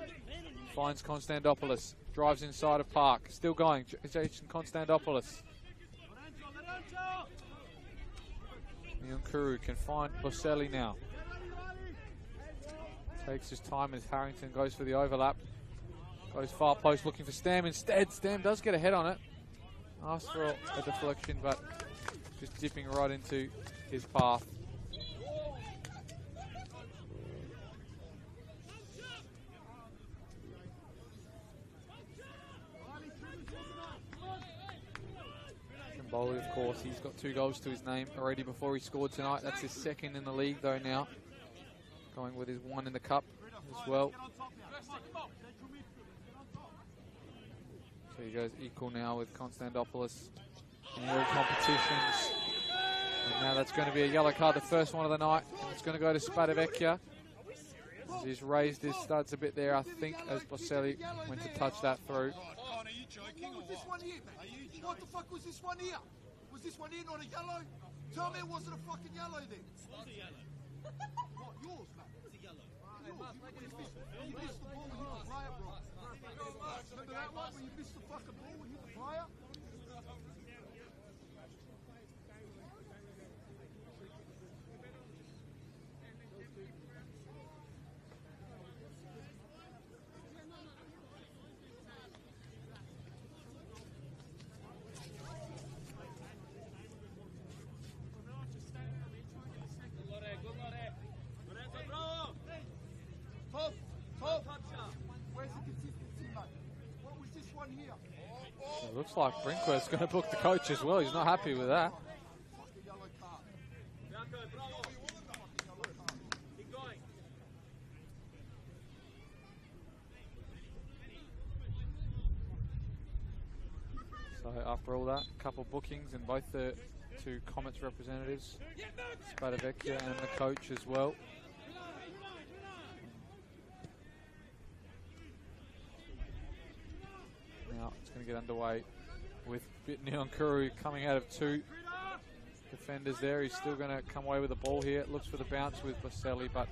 Finds Konstantopoulos, drives inside of Park, still going, Jason Konstantopoulos. Nyunkuru can find Boselli now. Takes his time as Harrington goes for the overlap. Goes far post looking for Stam instead. Stam does get a head on it. Asks for a deflection, but just dipping right into his path. Trimboli, of course, he's got 2 goals to his name already before he scored tonight. That's his 2nd in the league though now. Going with his 1 in the Cup as well. So he goes equal now with Konstantopoulos in all competitions. And now that's going to be a yellow card, the first one of the night. And it's going to go to Spadavecchia. He's raised his studs a bit there, I think, as Boselli went to touch that through. What was this one here? What the fuck was this one here? Was this one here not a yellow? Tell me it wasn't a fucking yellow then. It was a yellow. What, yours, man? It's a yellow. You missed the ball when you hit the player, bro. Remember that one when you missed the fucking ball when you hit the player? Where's the consistency, mate? What was this one here? It looks like Brinkworth's going to book the coach as well. He's not happy with that. So after all that, a couple bookings and both the 2 Comets representatives, Spadavecchia and the coach as well. Now it's going to get underway with Nyunkuru coming out of 2 defenders there. He's still going to come away with the ball here. Looks for the bounce with Boselli, but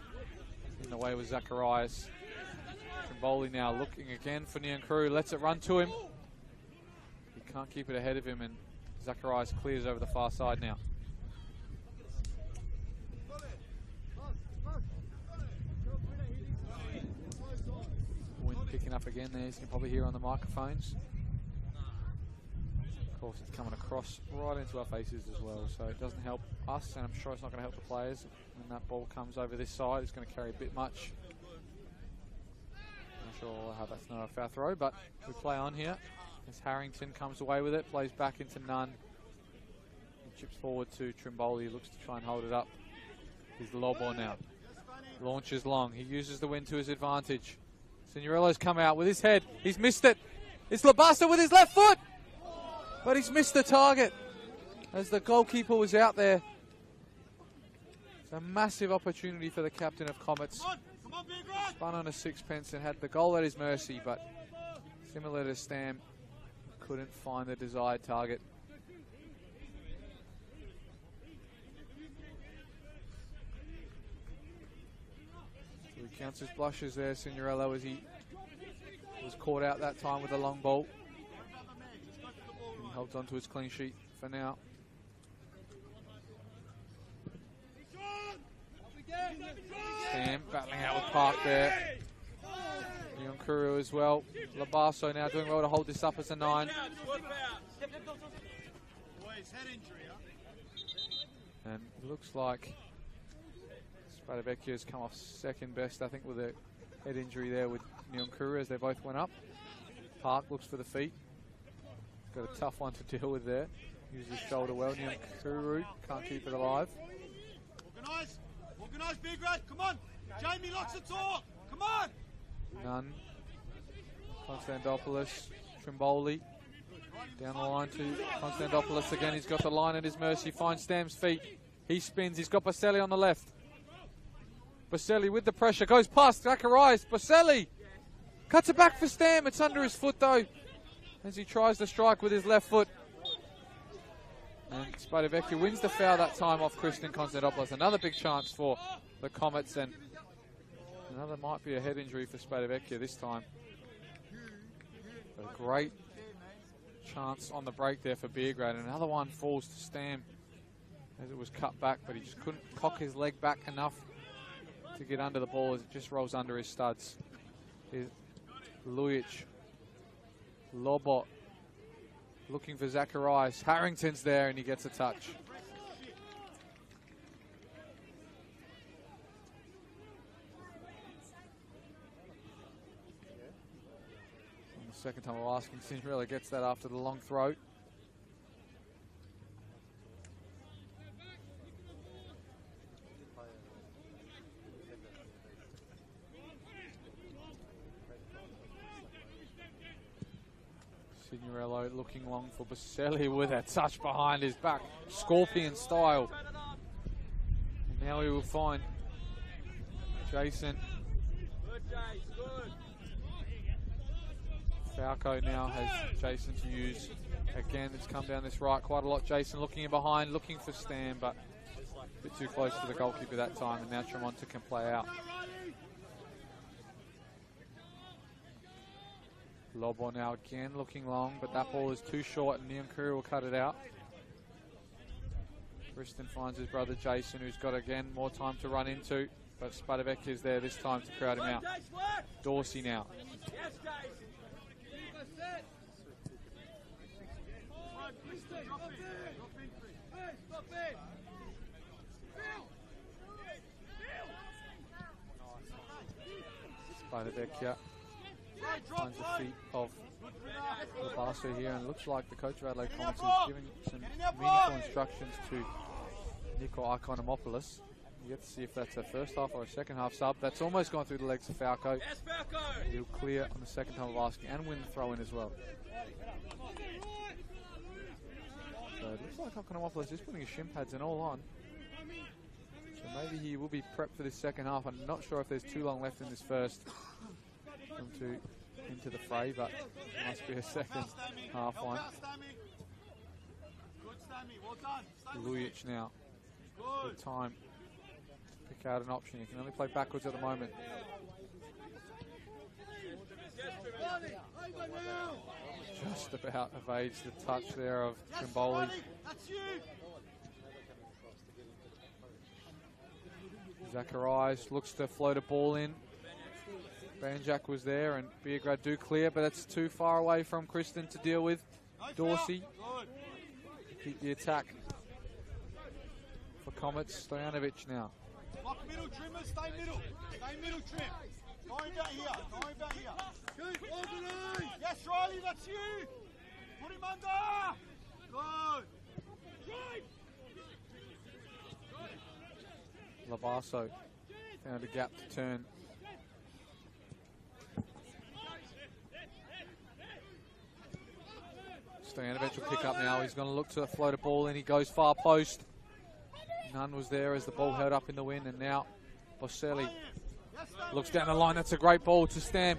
in the way was Zacharias. Trimboli now looking again for Nyunkuru. Lets it run to him. He can't keep it ahead of him, and Zacharias clears over the far side now. Wind picking up again there, as you can probably hear on the microphones. Of course, it's coming across right into our faces as well, so it doesn't help us, and I'm sure it's not going to help the players. When that ball comes over this side, it's going to carry a bit much. Not sure how that's not a foul throw, but we play on here. As Harrington comes away with it, plays back into Nunn. He chips forward to Trimboli, looks to try and hold it up. He's Lobo now. Launches long. He uses the wind to his advantage. Signorello's come out with his head. He's missed it. It's Labasta with his left foot. But he's missed the target as the goalkeeper was out there. It's a massive opportunity for the captain of Comets. Spun on a sixpence and had the goal at his mercy, but similar to Stam, couldn't find the desired target. So he counts his blushes there, Signorello, as he was caught out that time with a long ball. He holds on to his clean sheet for now. Stam battling out with Park there. Nyonkuru as well. Labasso now doing well to hold this up as a 9. And it looks like Spadavecchio has come off second best, I think, with a head injury there with Nyonkuru as they both went up. Park looks for the feet. Got a tough one to deal with there. Uses his shoulder well. Nyonkuru can't keep it alive. Organise, Beograd, come on! Jamie, lots of talk! Come on! Nunn, Konstantopoulos, Trimboli. Down the line to Konstantopoulos again. He's got the line at his mercy. Finds Stam's feet. He spins. He's got Baselli on the left. Baselli with the pressure. Goes past Zacharias. Baselli cuts it back for Stam. It's under his foot though, as he tries to strike with his left foot. And Spadavecchio wins the foul that time off Christian Konstantopoulos. Another big chance for the Comets, and another might be a head injury for Spadavecchio this time. But a great chance on the break there for Beograd. And another one falls to Stam as it was cut back, but he just couldn't cock his leg back enough to get under the ball as it just rolls under his studs. Here's Lujic. Lobot looking for Zacharias. Harrington's there and he gets a touch. And the second time of asking, Cinderella gets that after the long throw. Signorello looking long for Baselli with a touch behind his back. Scorpion style. And now we will find Jason. Falco now has Jason to use. Again, it's come down this right quite a lot. Jason looking in behind, looking for Stam, but a bit too close to the goalkeeper that time, and now Tremonta can play out. Lobo now again looking long, but that ball is too short and Nyonkuru will cut it out. Kristen finds his brother Jason, who's got again more time to run into, but Spadavecchio is there this time to crowd him out. Dorsey now. Spadavecchio finds the feet of Labasso here, and it looks like the coach of Adelaide Comets is giving some meaningful instructions to Nico Ikonomopoulos. You get to see if that's a first half or a second half sub. That's almost gone through the legs of Falco. He'll clear on the second time of asking and win the throw in as well. So it looks like Ikonomopoulos is putting his shin pads and all on. So maybe he will be prepped for this second half. I'm not sure if there's too long left in this first into the fray, but it must be a second half one. Lujic now. Good time. Pick out an option. You can only play backwards at the moment. Just about evades the touch there of Trimboli. Zacharias looks to float a ball in. Banjak was there and Beograd do clear, but it's too far away from Kristen to deal with. Dorsey keep the attack for Comets. Stojanovic now. Lock middle, Trimmer, stay middle. Stay middle, Trim. Going back here, going back here. Good, organise. Yes, Riley, that's you. Put him under. Good. Labasso found a gap to turn. Stojanovic will pick up now. He's going to look to float a ball in. He goes far post. None was there as the ball held up in the wind, and now Baselli looks down the line. That's a great ball to Stam.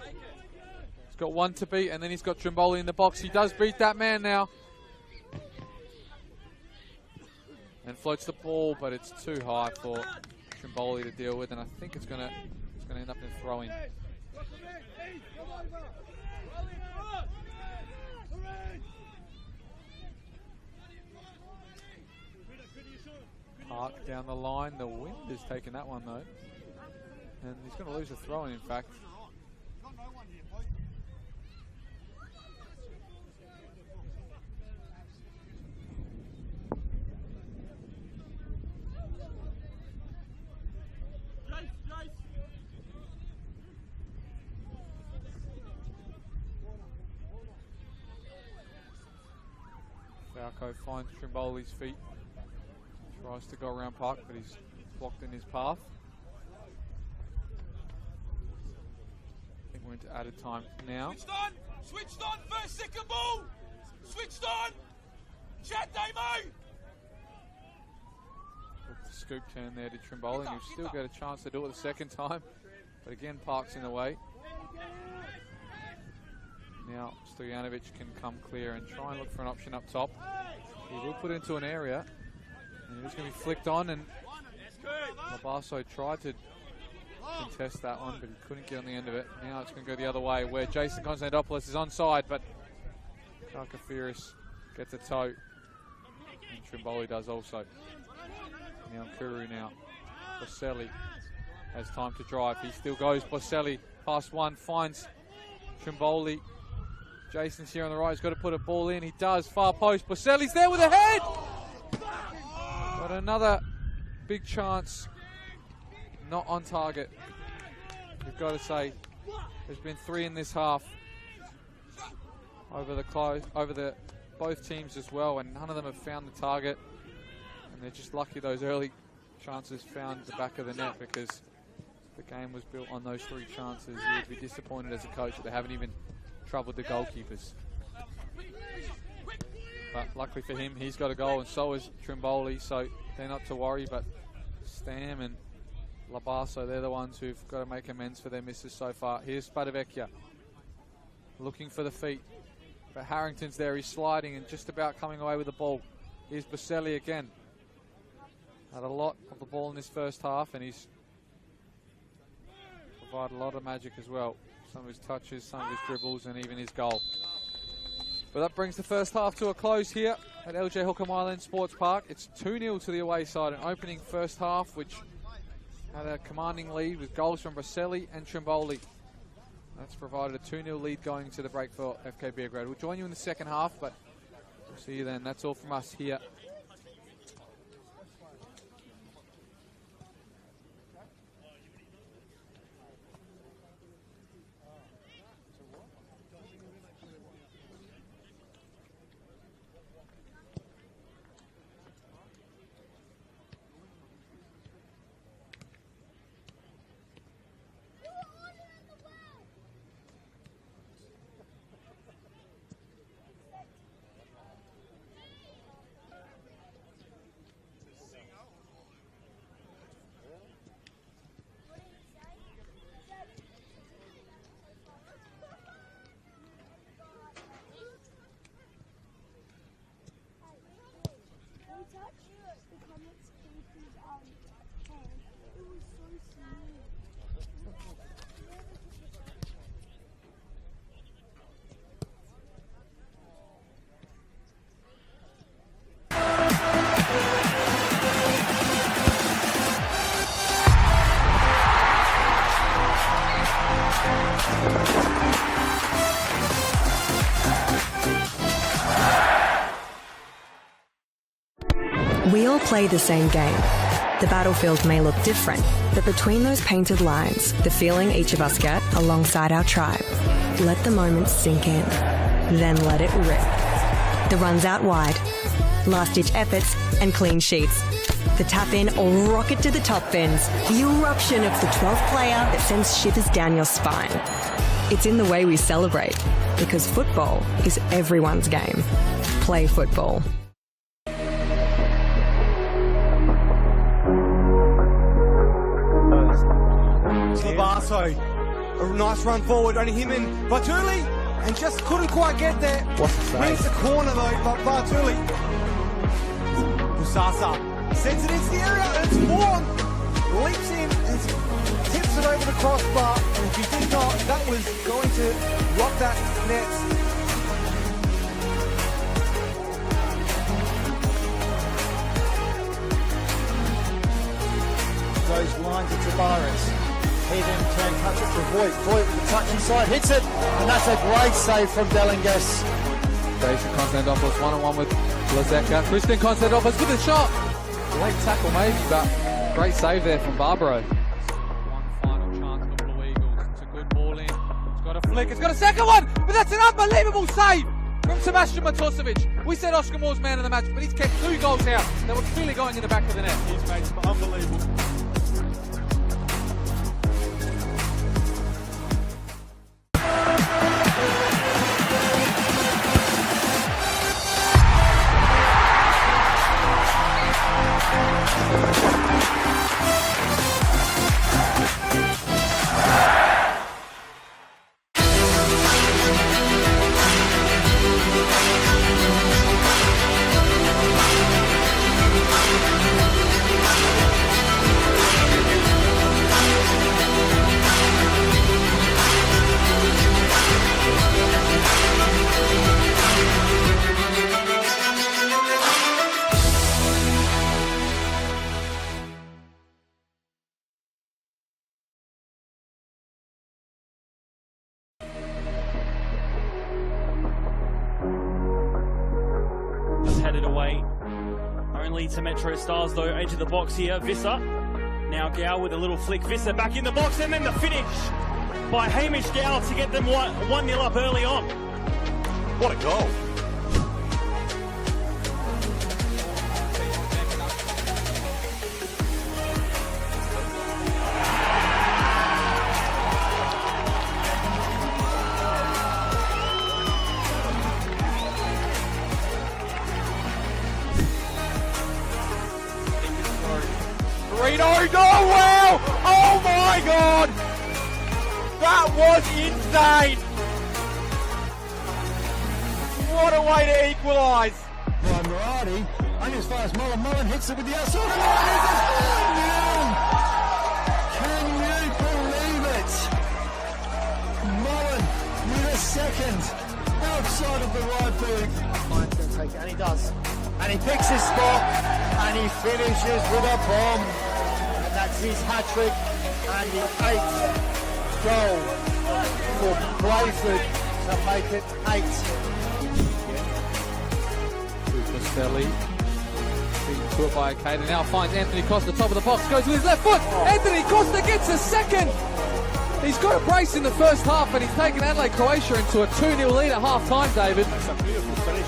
He's got one to beat, and then he's got Trimboli in the box. He does beat that man now. And floats the ball, but it's too high for Trimboli to deal with, and I think it's going to end up in a throw-in. Park down the line. The wind has taken that one though. And he's going to lose a throw in fact. Falco finds Trimboli's feet. Tries to go around Park, but he's blocked in his path. I think we're into added time now. Switched on, first, second ball! Switched on! Chat, Damo! With the scoop turn there to Trimboli, and he'll still get a chance to do it the second time. But again, Park's in the way. Now Stojanovic can come clear and try and look for an option up top. He will put into an area, and it was going to be flicked on, and Labasso tried to contest that one, but he couldn't get on the end of it. Now it's going to go the other way, where Jason Konstantopoulos is onside, but Kalkafiris gets a toe, and Trimboli does also. Now Kuru now. Boselli has time to drive. He still goes. Boselli past one, finds Trimboli. Jason's here on the right. He's got to put a ball in. He does. Far post. Boselli's there with a head. But another big chance. Not on target. You've got to say, there's been 3 in this half. Over the both teams as well, and none of them have found the target. And they're just lucky those early chances found the back of the net, because the game was built on those 3 chances. You would be disappointed as a coach that they haven't even troubled the goalkeepers. But luckily for him, he's got a goal, and so is Trimboli, so they're not to worry. But Stam and Labasso, they're the ones who've got to make amends for their misses so far. Here's Spadavecchia looking for the feet, but Harrington's there. He's sliding and just about coming away with the ball. Here's Boselli again. Had a lot of the ball in this first half, and he's provided a lot of magic as well. Some of his touches, some of his dribbles, and even his goal. But that brings the first half to a close here at LJ Hookham Island Sports Park. It's 2-0 to the away side. An opening first half, which had a commanding lead with goals from Boselli and Trimboli. That's provided a 2-0 lead going to the break for FK Beograd. We'll join you in the second half, but we'll see you then. That's all from us here. The Comets came through hand. It was so smooth. We all play the same game. The battlefield may look different, but between those painted lines, the feeling each of us get alongside our tribe. Let the moment sink in, then let it rip. The runs out wide, last-ditch efforts and clean sheets. The tap-in or rocket to the top bins. The eruption of the 12th player that sends shivers down your spine. It's in the way we celebrate, because football is everyone's game. Play football. Labasso, a nice run forward, only him and Bartuli, and just couldn't quite get there. What's the save? Wins the corner though, but Bartuli. Busasa sends it into the area, and it's Vaughan. Leaps in and tips it over the crossbar, and if he did not, that was going to rock that net. Voigt with the touch inside, hits it, and that's a great save from Delangas. Jason Konstantinopoulos one-on-one with Lazeka. Christian Konstantinopoulos with a shot. Late tackle maybe, but great save there from Barbaro. One final chance for the Blue Eagles. It's a good ball in. It's got a flick. It's got a second one, but that's an unbelievable save from Sebastian Matosevic. We said Oscar Moore's man of the match, but he's kept 2 goals out that were clearly going in the back of the net. He's made some unbelievable. Headed away. Only to Metro Stars though, edge of the box here. Visser. Now Gow with a little flick. Visser back in the box, and then the finish by Hamish Gow to get them 1-0 up early on. What a goal. Oh wow! Oh my god! That was insane! What a way to equalise! By Murati, only as far as Mullen. Mullen hits it with the outside of the line. Can you believe it? Mullen with a second outside of the right boot. Mine's going to take it, and he does. And he picks his spot, and he finishes with a bomb. And that's his hat-trick, and the 8th goal for Playford to make it 8. Costelli being to it by Caden. Now finds Anthony Costa, top of the box, goes with his left foot. Anthony Costa gets a second. He's got a brace in the first half, and he's taken Adelaide Croatia into a 2-0 lead at half time, David. That's a beautiful finish.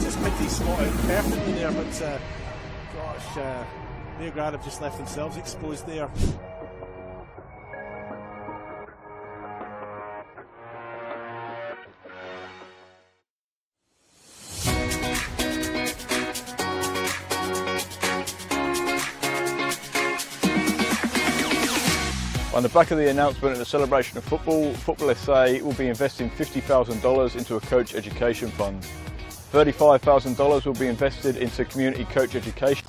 Just meant he spotted perfectly there, but gosh, Beograd have just left themselves exposed there. On the back of the announcement of the celebration of football, NPLSA will be investing $50,000 into a coach education fund. $35,000 will be invested into community coach education,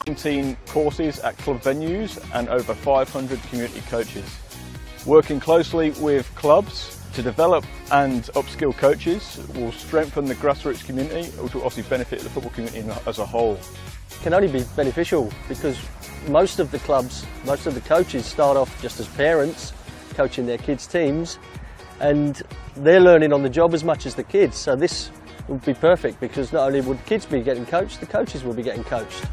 17 courses at club venues and over 500 community coaches. Working closely with clubs to develop and upskill coaches will strengthen the grassroots community, which will obviously benefit the football community as a whole. It can only be beneficial because most of the clubs, most of the coaches start off just as parents coaching their kids' teams, and they're learning on the job as much as the kids. So this would be perfect because not only would kids be getting coached, the coaches will be getting coached.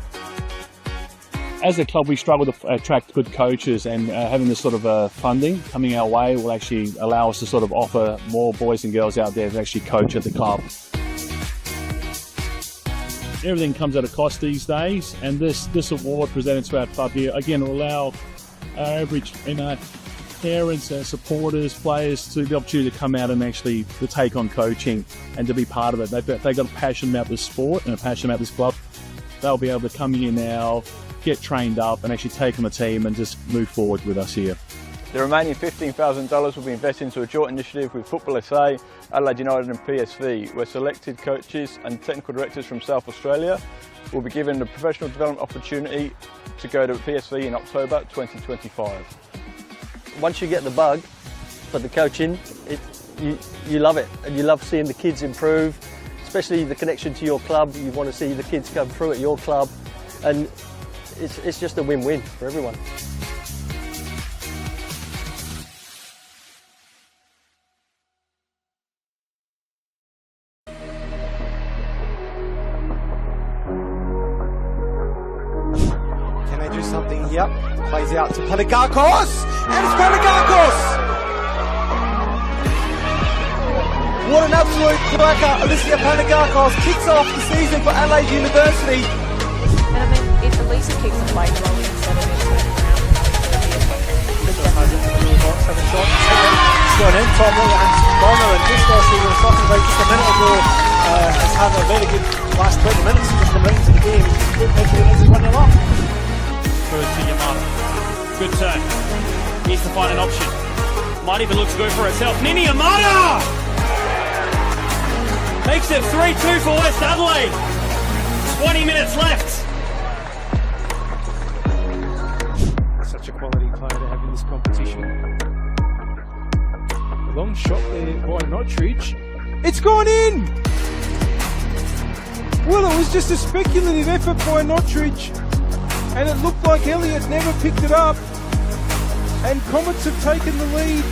As a club, we struggle to attract good coaches, and having this sort of funding coming our way will actually allow us to sort of offer more boys and girls out there to actually coach at the club. Everything comes at a cost these days, and this award presented to our club here again will allow our average parents, supporters, players to the opportunity to come out and actually to take on coaching and to be part of it. They've got a passion about this sport and a passion about this club. They'll be able to come here now, get trained up and actually take on the team and just move forward with us here. The remaining $15,000 will be invested into a joint initiative with NPLSA, Adelaide United and PSV, where selected coaches and technical directors from South Australia will be given the professional development opportunity to go to PSV in October 2025. Once you get the bug for the coaching, you love it, and you love seeing the kids improve, especially the connection to your club. You want to see the kids come through at your club, and it's just a win-win for everyone. something here. Plays out to Panagakos, and it's Panagakos! What an absolute cracker. Alicia Panagakos kicks off the season for Adelaide University. And I mean, if Elisa keeps the play rolling instead of into the ground, it's got an end time there and Bonner, and just as we were talking about just a minute ago, has had a very good last 20 minutes just come into the game. It's 1-0 up. Through to Yamada. Good turn. Needs to find an option. Might even look to go for herself. Nini Yamada! Makes it 3-2 for West Adelaide. 20 minutes left. Such a quality player to have in this competition. Long shot there by Notridge. It's gone in! Well, it was just a speculative effort by Notridge, and it looked like Elliott never picked it up, and Comets have taken the lead.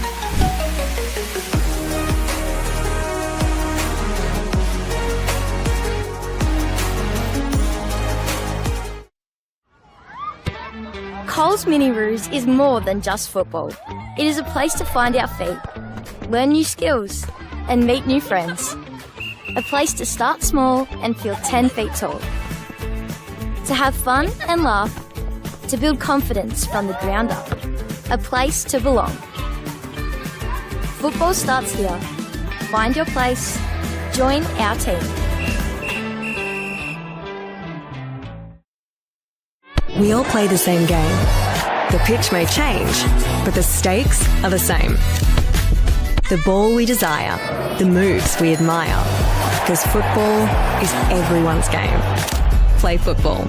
Coles Mini Roos is more than just football. It is a place to find our feet, learn new skills, and meet new friends. A place to start small and feel 10 feet tall. To have fun and laugh, to build confidence from the ground up. A place to belong. Football starts here. Find your place. Join our team. We all play the same game. The pitch may change, but the stakes are the same. The ball we desire, the moves we admire. Because football is everyone's game. Play football.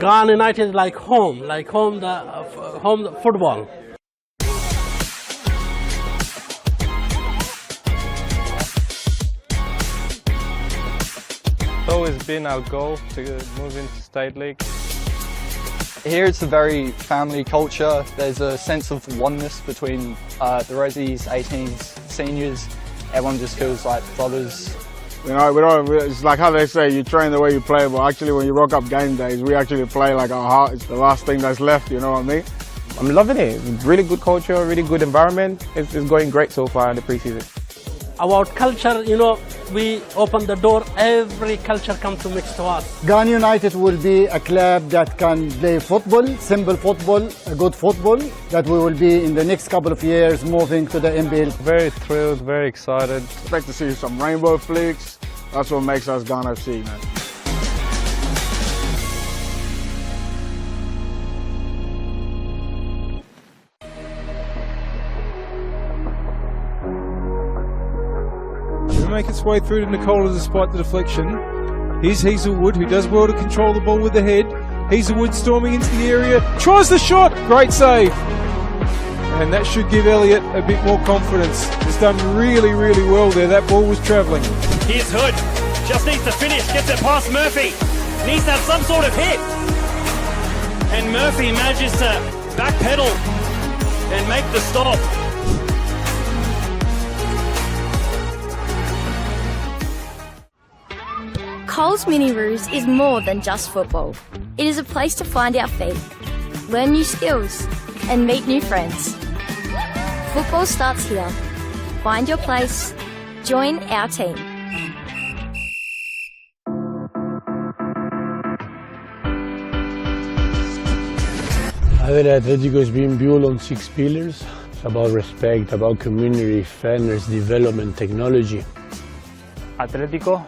Ghana United is like home football. It's always been our goal to move into State League. Here it's a very family culture. There's a sense of oneness between the Resis, 18s, seniors. Everyone just feels like brothers. You know, it's like how they say, you train the way you play, but actually when you rock up game days, we actually play like our heart is the last thing that's left, you know what I mean? I'm loving it. Really good culture, really good environment. It's going great so far in the pre-season. About culture, you know, we open the door, every culture comes to mix to us. Ghana United will be a club that can play football, simple football, a good football, that we will be in the next couple of years moving to the NPL. Very thrilled, very excited. Expect to see some rainbow flicks. That's what makes us Ghana FC, man. To make its way through to Nicola despite the deflection. Here's Hazelwood, who does well to control the ball with the head. Hazelwood storming into the area, tries the shot, great save. And that should give Elliott a bit more confidence. He's done really, really well there. That ball was travelling. Here's Hood. Just needs to finish. Gets it past Murphy. Needs to have some sort of hit. And Murphy manages to backpedal and make the stop. Coles Mini Roos is more than just football. It is a place to find our feet, learn new skills, and meet new friends. Football starts here. Find your place. Join our team. Adelaide Atletico is being built on 6 pillars. It's about respect, about community, fairness, development, technology. Atletico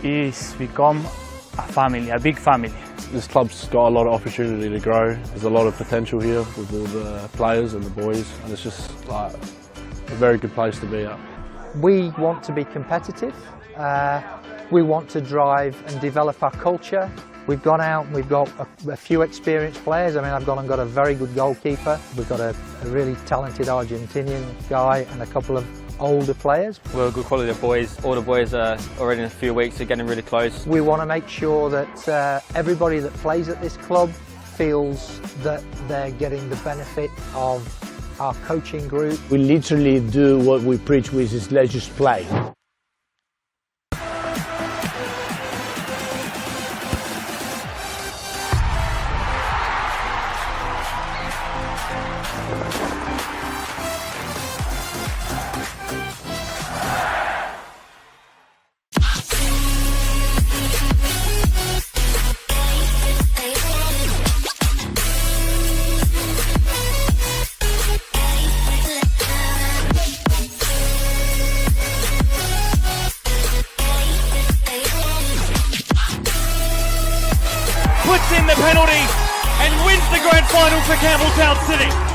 is become a family, a big family. This club's got a lot of opportunity to grow. There's a lot of potential here with all the players and the boys, and it's just like a very good place to be at. We want to be competitive. We want to drive and develop our culture. We've gone out and we've got a few experienced players. I mean, I've gone and got a very good goalkeeper. We've got a really talented Argentinian guy and a couple of older players. We're a good quality of boys. All the boys are already in a few weeks are getting really close. We want to make sure that everybody that plays at this club feels that they're getting the benefit of our coaching group. We literally do what we preach, which is let's just play. Puts in the penalty and wins the grand final for Campbelltown City.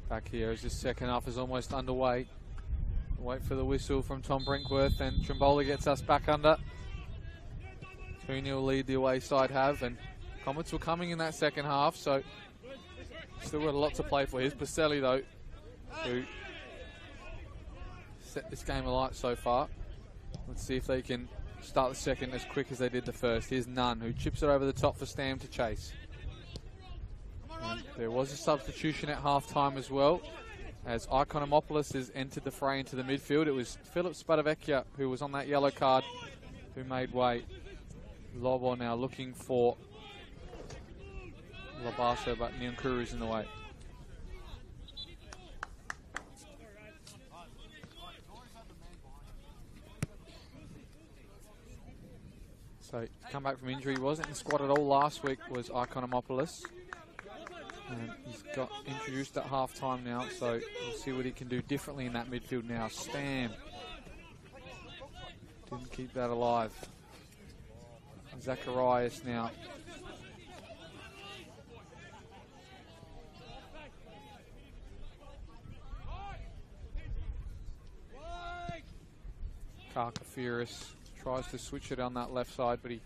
Back here as this second half is almost underway. Wait for the whistle from Tom Brinkworth, and Trimboli gets us back under. 2-0 lead the away side have, and Comets were coming in that second half, so still got a lot to play for. Here's Pacelli though, who set this game alight so far. Let's see if they can start the second as quick as they did the first. Here's Nunn, who chips it over the top for Stam to chase. And there was a substitution at half-time as well, as Ikonomopoulos has entered the fray into the midfield. It was Philip Spadavecchia who was on that yellow card who made way. Lobo now looking for Labaso, but Nyankuru's in the way. So come back from injury, wasn't in the squad at all last week, was Ikonomopoulos. And he's got introduced at half-time now, so we'll see what he can do differently in that midfield now. Stam didn't keep that alive. Zacharias now. Karkafiris tries to switch it on that left side, but he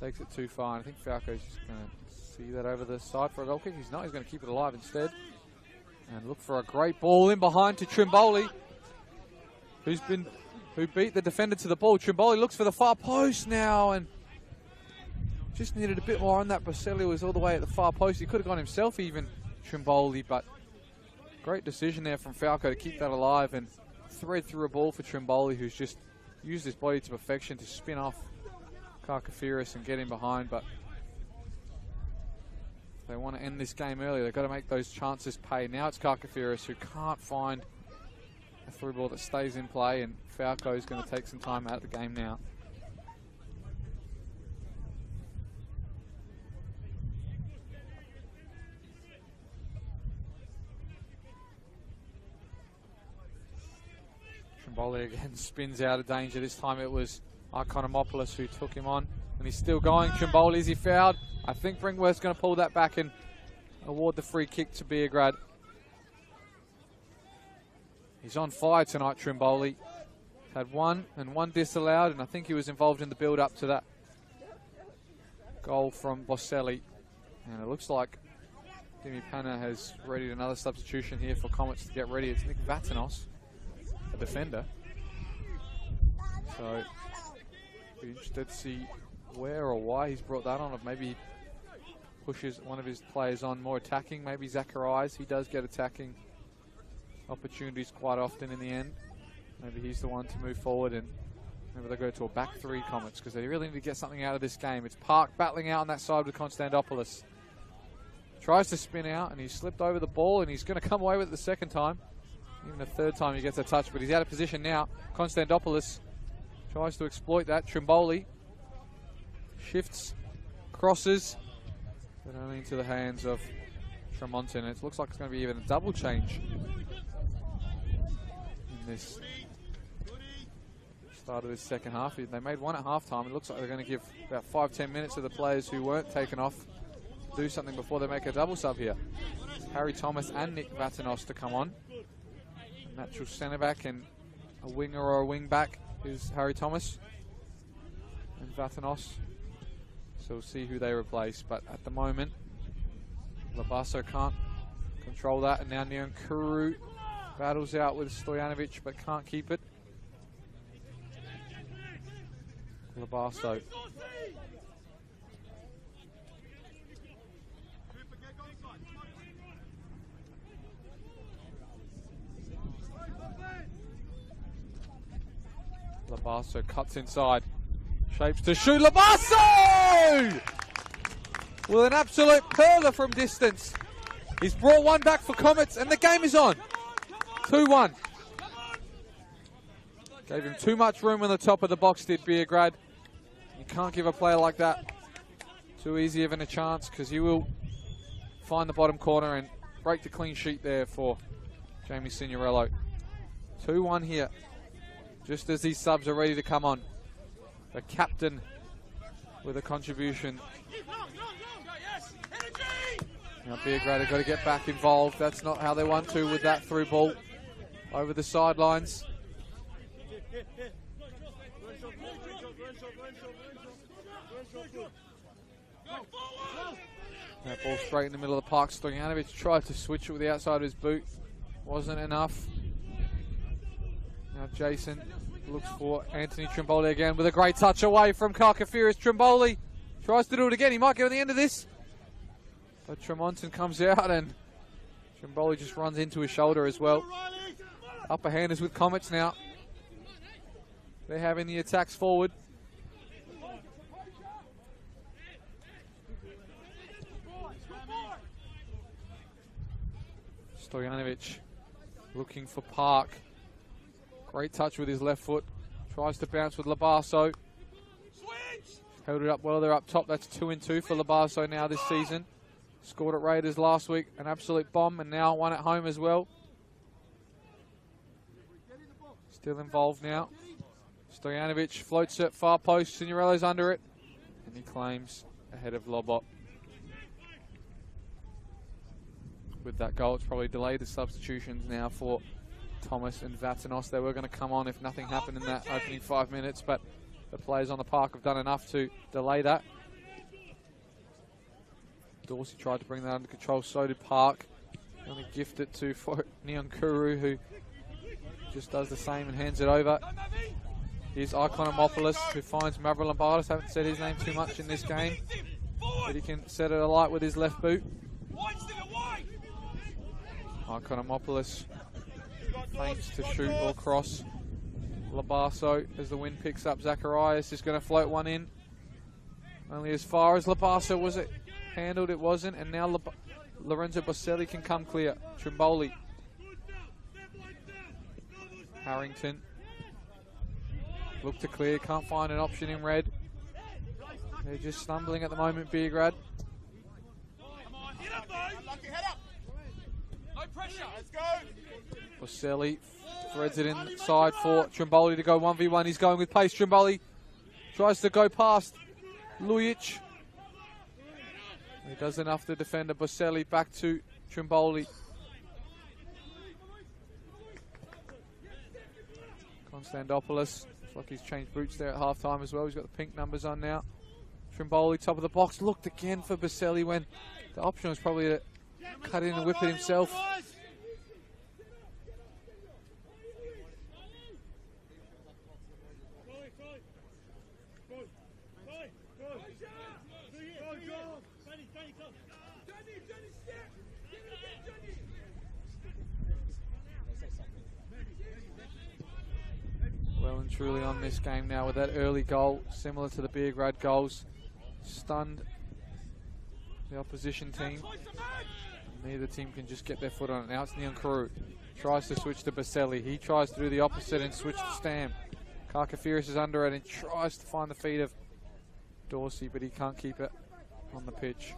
takes it too far. And I think Falco's just going to see that over the side for a goal kick. He's not. He's going to keep it alive instead. And look for a great ball in behind to Trimboli, who beat the defender to the ball. Trimboli looks for the far post now, and just needed a bit more on that. Baselli was all the way at the far post. He could have gone himself even, Trimboli, but great decision there from Falco to keep that alive and thread through a ball for Trimboli, who's just used his body to perfection to spin off Karkafiris and get in behind. But if they want to end this game early, they've got to make those chances pay. Now it's Karkafiris who can't find a through ball that stays in play, and Falco is going to take some time out of the game now. Trimboli again spins out of danger. This time it was Ikonomopoulos who took him on, and he's still going. Trimboli, is he fouled? I think Brinkworth's going to pull that back and award the free kick to Beograd. He's on fire tonight, Trimboli. Had one and one disallowed, and I think he was involved in the build-up to that goal from Boselli. And it looks like Dimi Panna has readied another substitution here for Comets to get ready. It's Nick Vatanos, a defender. So, be interested to see where or why he's brought that on. If maybe he pushes one of his players on more attacking. Maybe Zacharias, he does get attacking opportunities quite often in the end. Maybe he's the one to move forward, and maybe they go to a back three, Comets, because they really need to get something out of this game. It's Park battling out on that side with Konstantopoulos. Tries to spin out, and he's slipped over the ball, and he's going to come away with it the second time. Even the third time he gets a touch, but he's out of position now. Konstantopoulos tries to exploit that. Trimboli shifts, crosses, but only into the hands of Tremonton. It looks like it's going to be even a double change in this start of this second half. They made one at halftime. It looks like they're going to give about 5-10 minutes to the players who weren't taken off to do something before they make a double sub here. It's Harry Thomas and Nick Vatanos to come on. Natural centre back and a winger or a wing back is Harry Thomas and Vatanos. So we'll see who they replace. But at the moment, Labasso can't control that. And now Nyankuru battles out with Stojanovic but can't keep it. Labasso. Labasso cuts inside. Shapes to shoot. Labasso! With an absolute perler from distance. He's brought one back for Comets and the game is on. 2-1. Gave him too much room on the top of the box, did Beograd. You can't give a player like that too easy of a chance, because he will find the bottom corner and break the clean sheet there for Jamie Signorello. 2-1 here, just as these subs are ready to come on. The captain with a contribution. Now Beograd have got to get back involved. That's not how they want to with that through ball over the sidelines. That ball straight in the middle of the park. Stojanovic tried to switch it with the outside of his boot. Wasn't enough. Now Jason looks for Anthony Trimboli again with a great touch away from Karkafiris. Trimboli tries to do it again. He might get on the end of this. But Tremonton comes out and Trimboli just runs into his shoulder as well. Upper hand is with Comets now. They're having the attacks forward. Stojanovic looking for Park. Great touch with his left foot. Tries to bounce with Labasso. Held it up well. They're up top. That's 2-2 for Labasso now this season. Scored at Raiders last week. An absolute bomb, and now one at home as well. Still involved now. Stojanovic floats it far post. Signorello's under it. And he claims ahead of Lobot. With that goal, it's probably delayed the substitutions now for Thomas and Vatanos. They were going to come on if nothing happened in that opening 5 minutes, but the players on the park have done enough to delay that. Dorsey tried to bring that under control, so did Park. Only gift it to Nyankuru, who just does the same and hands it over. Here's Ikonomopoulos, who finds Mavrolambardos. Haven't said his name too much in this game, but he can set it alight with his left boot. Ikonomopoulos feints to shoot or cross. Labasso, as the wind picks up, Zacharias is going to float one in. Only as far as Labasso was it handled, it wasn't, and now Lorenzo Boselli can come clear. Trimboli. Harrington. Look to clear, can't find an option in red. They're just stumbling at the moment, Beograd. Boselli threads it inside for Trimboli to go 1v1. He's going with pace. Trimboli tries to go past Lujic. He does enough to defend a Boselli. Back to Trimboli. Konstantopoulos. Looks like he's changed boots there at halftime as well. He's got the pink numbers on now. Trimboli, top of the box, looked again for Baselli when the option was probably to cut in and whip it himself. Well and truly on this game now with that early goal, similar to the Beograd goals. Stunned the opposition team. Neither team can just get their foot on it. Now it's Nyankuru. Tries to switch to Baselli. He tries to do the opposite and switch to Stam. Karkafiris is under it and tries to find the feet of Dorsey, but he can't keep it on the pitch.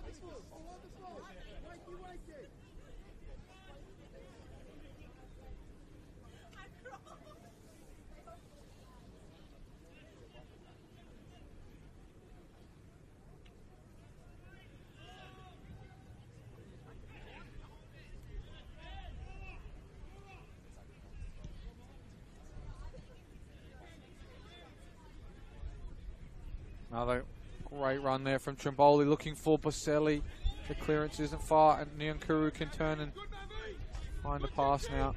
Another great run there from Trimboli, looking for Baselli. The clearance isn't far, and Nyankuru can turn and find a pass now.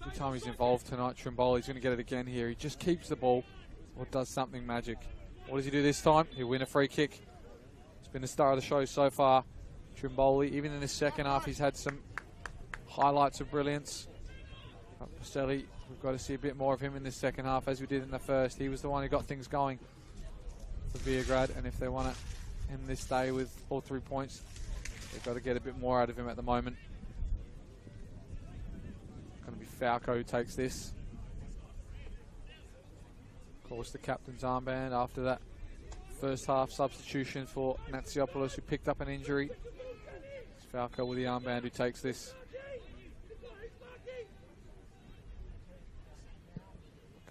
Every time he's involved tonight, Trimboli's going to get it again here. He just keeps the ball or does something magic. What does he do this time? He'll win a free kick. It's been the star of the show so far. Trimboli, even in the second half, he's had some highlights of brilliance. But Baselli, we've got to see a bit more of him in the second half, as we did in the first. He was the one who got things going for Beograd, and if they want to end this day with all 3 points, they've got to get a bit more out of him at the moment. Going to be Falco who takes this. Of course, the captain's armband after that first half substitution for Natsiopoulos, who picked up an injury. It's Falco with the armband who takes this.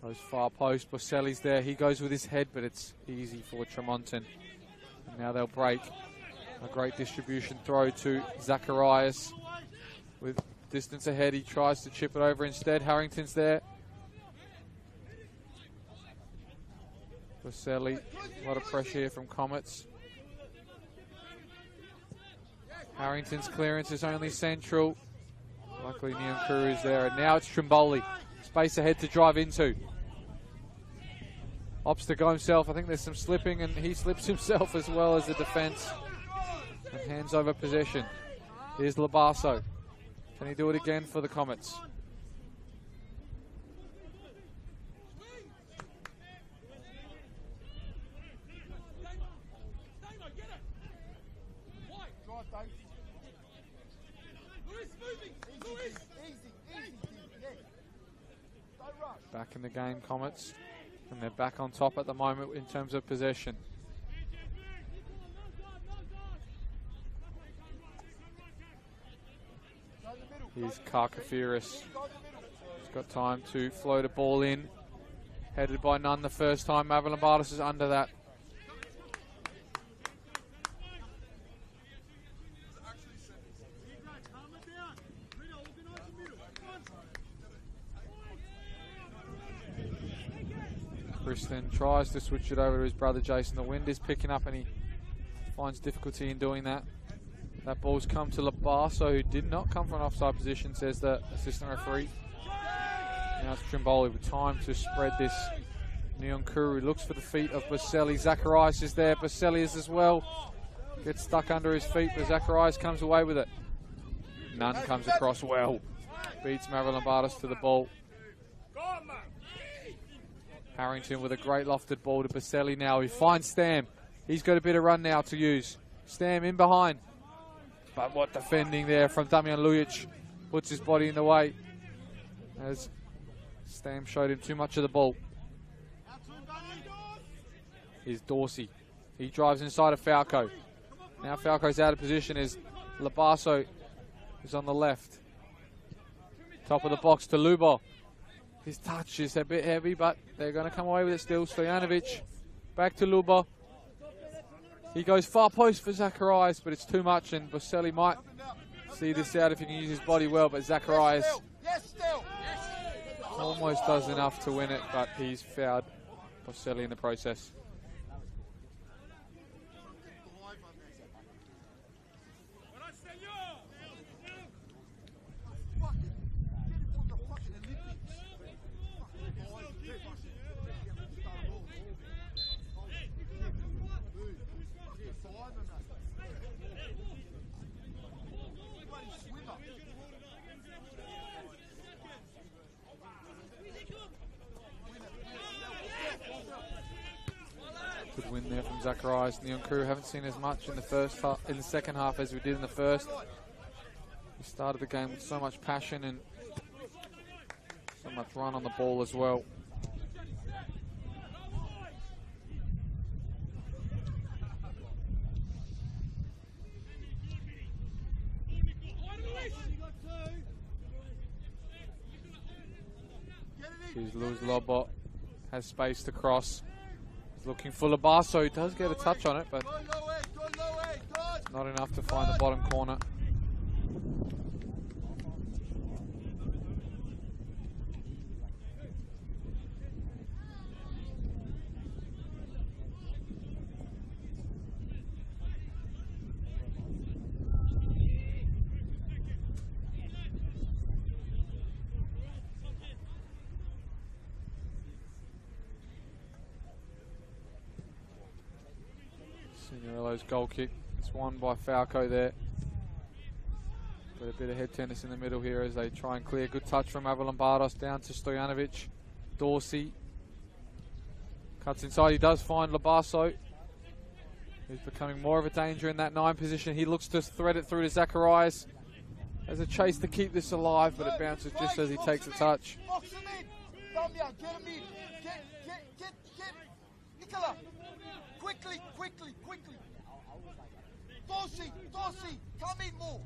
Goes far post, Baselli's there, he goes with his head, but it's easy for Tremonton. And now they'll break. A great distribution throw to Zacharias. With distance ahead, he tries to chip it over instead. Harrington's there. Baselli, a lot of pressure here from Comets. Harrington's clearance is only central. Luckily Nyankuru is there, and now it's Trimboli. Space ahead to drive into. Opts to go himself. I think there's some slipping, and he slips himself as well as the defence. And hands over possession. Here's Labasso. Can he do it again for the Comets? Back in the game, Comets, and they're back on top at the moment in terms of possession. Here's Karkafiris. He's got time to float a ball in. Headed by none the first time. Mavrolambatis is under that. Kristen tries to switch it over to his brother Jason. The wind is picking up and he finds difficulty in doing that. That ball's come to Labasso, who did not come from an offside position, says the assistant referee. Now it's Trimboli with time to spread this. Nyankuru looks for the feet of Baselli. Zacharias is there. Baselli is as well. Gets stuck under his feet, but Zacharias comes away with it. Nunn comes across well. Beats Mavrolambatis to the ball. Harrington with a great lofted ball to Baselli now. He finds Stam. He's got a bit of run now to use. Stam in behind. But what defending there from Damian Lujic. Puts his body in the way as Stam showed him too much of the ball. Here's Dorsey. He drives inside of Falco. Now Falco's out of position as Labasso is on the left. Top of the box to Lubo. His touch is a bit heavy, but they're going to come away with it still. Stojanovic back to Lubo. He goes far post for Zacharias, but it's too much, and Baselli might see this out if he can use his body well, but Zacharias almost does enough to win it, but he's fouled Baselli in the process. Good win there from Zacharias and the young crew. Haven't seen as much in the second half as we did in the first. We started the game with so much passion and so much run on the ball as well. Here's Luz Lobot, has space to cross. He's looking for Labasso. He does get a touch on it, but not enough to find the bottom corner. Signorello's goal kick. It's won by Falco there. Got a bit of head tennis in the middle here as they try and clear. Good touch from Mavrolambardos down to Stojanovic. Dorsey cuts inside. He does find Labasso. He's becoming more of a danger in that 9 position. He looks to thread it through to Zacharias. There's a chase to keep this alive, but it bounces just as he takes a touch. Nicola, quickly. Dorsey, come in more.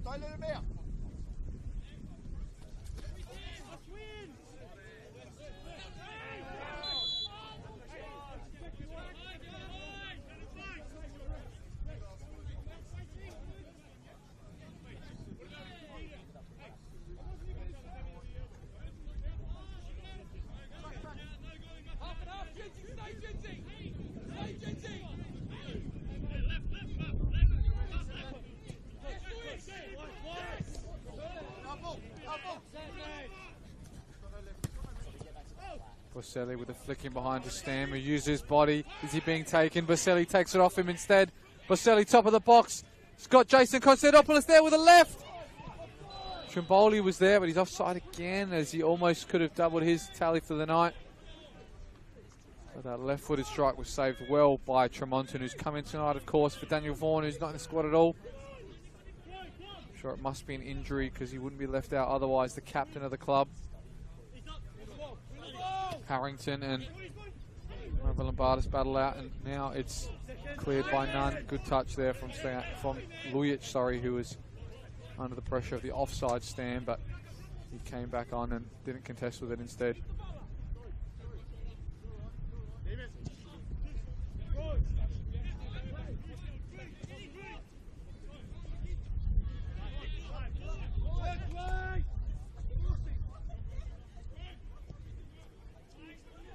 Don't let him out. Boselli with a flicking behind to Stam, who uses his body. Is he being taken? Boselli takes it off him instead. Boselli top of the box. He's got Jason Constantopoulos there with a left. Trimboli was there, but he's offside again as he almost could have doubled his tally for the night. But that left-footed strike was saved well by Tremonton, who's come in tonight, of course, for Daniel Vaughan, who's not in the squad at all. I'm sure it must be an injury because he wouldn't be left out otherwise, the captain of the club. Harrington and Mavrolambardos battle out, and now it's cleared by none. Good touch there from Lujic, who was under the pressure of the offside stand, but he came back on and didn't contest with it instead.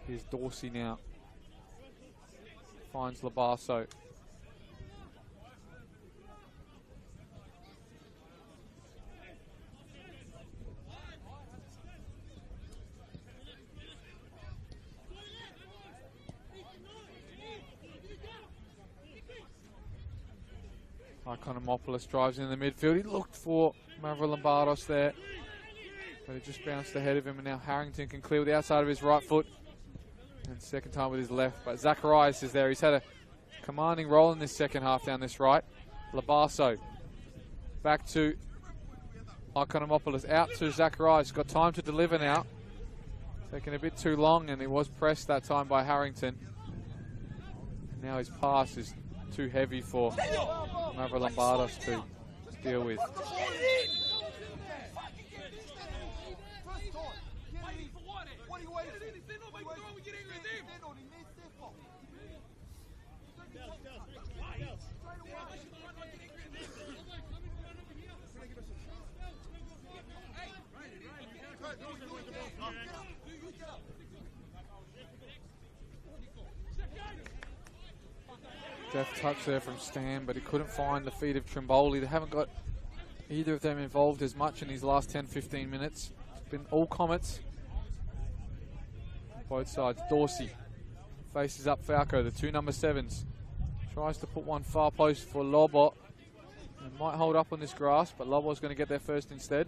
Here's Dorsey now. Finds Labasso. Ikonomopoulos drives in the midfield. He looked for Mavrolambardos there, but it just bounced ahead of him, and now Harrington can clear with the outside of his right foot. And second time with his left, but Zacharias is there. He's had a commanding role in this second half down this right. Labasso back to Ikonomopoulos, out to Zacharias. Got time to deliver now. Taking a bit too long, and he was pressed that time by Harrington. And now his pass is too heavy for Mavrolambardos to deal with. Deft touch there from Stam, but he couldn't find the feet of Trimboli. They haven't got either of them involved as much in these last 10-15 minutes. It's been all Comets. Both sides. Dorsey faces up Falco, the two number 7s. Tries to put one far post for Lobot. It might hold up on this grass, but Lobo's going to get there first instead.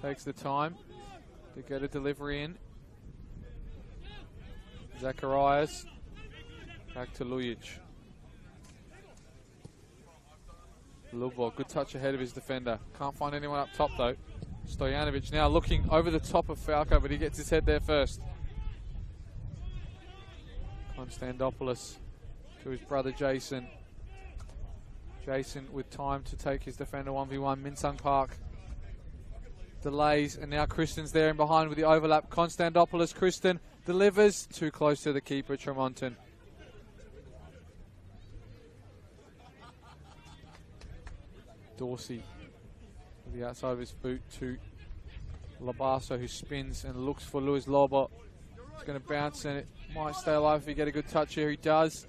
Takes the time to get a delivery in. Zacharias back to Lujic. Lobo, good touch ahead of his defender. Can't find anyone up top though. Stojanovic now looking over the top of Falco, but he gets his head there first. Konstantopoulos to his brother Jason. Jason with time to take his defender 1v1. Minsung Park delays, and now Kristen's there in behind with the overlap. Konstantopoulos, Kristen delivers too close to the keeper, Tremonton. Dorsey with the outside of his boot to Labasso, who spins and looks for Luis Lobo. He's going to bounce and it might stay alive if he get a good touch here. He does.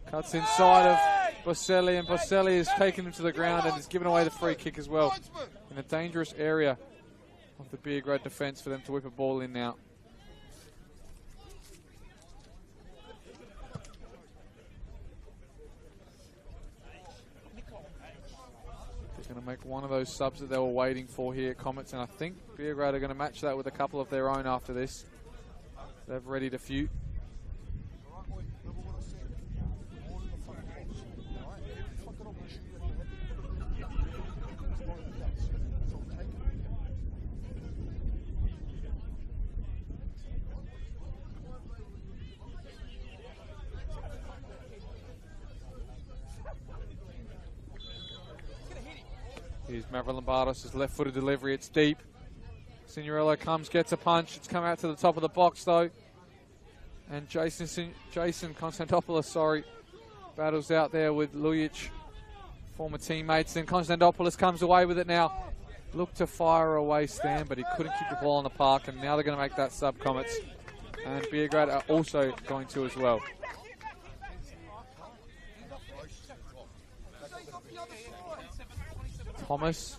Cuts inside of Boselli, and Boselli has taken him to the ground and has given away the free kick as well. In a dangerous area of the Beograd defence for them to whip a ball in now. They're going to make one of those subs that they were waiting for here, Comets, and I think Beograd are going to match that with a couple of their own after this. They've readied a few. Here's Maverick Lombardos' left-footed delivery. It's deep. Signorello comes, gets a punch. It's come out to the top of the box, though. And Jason Konstantopoulos, battles out there with Lujic, former teammates. Then Konstantopoulos comes away with it now. Looked to fire away Stan, but he couldn't keep the ball on the park. And now they're going to make that sub, Comets. And Beograd are also going to as well. Thomas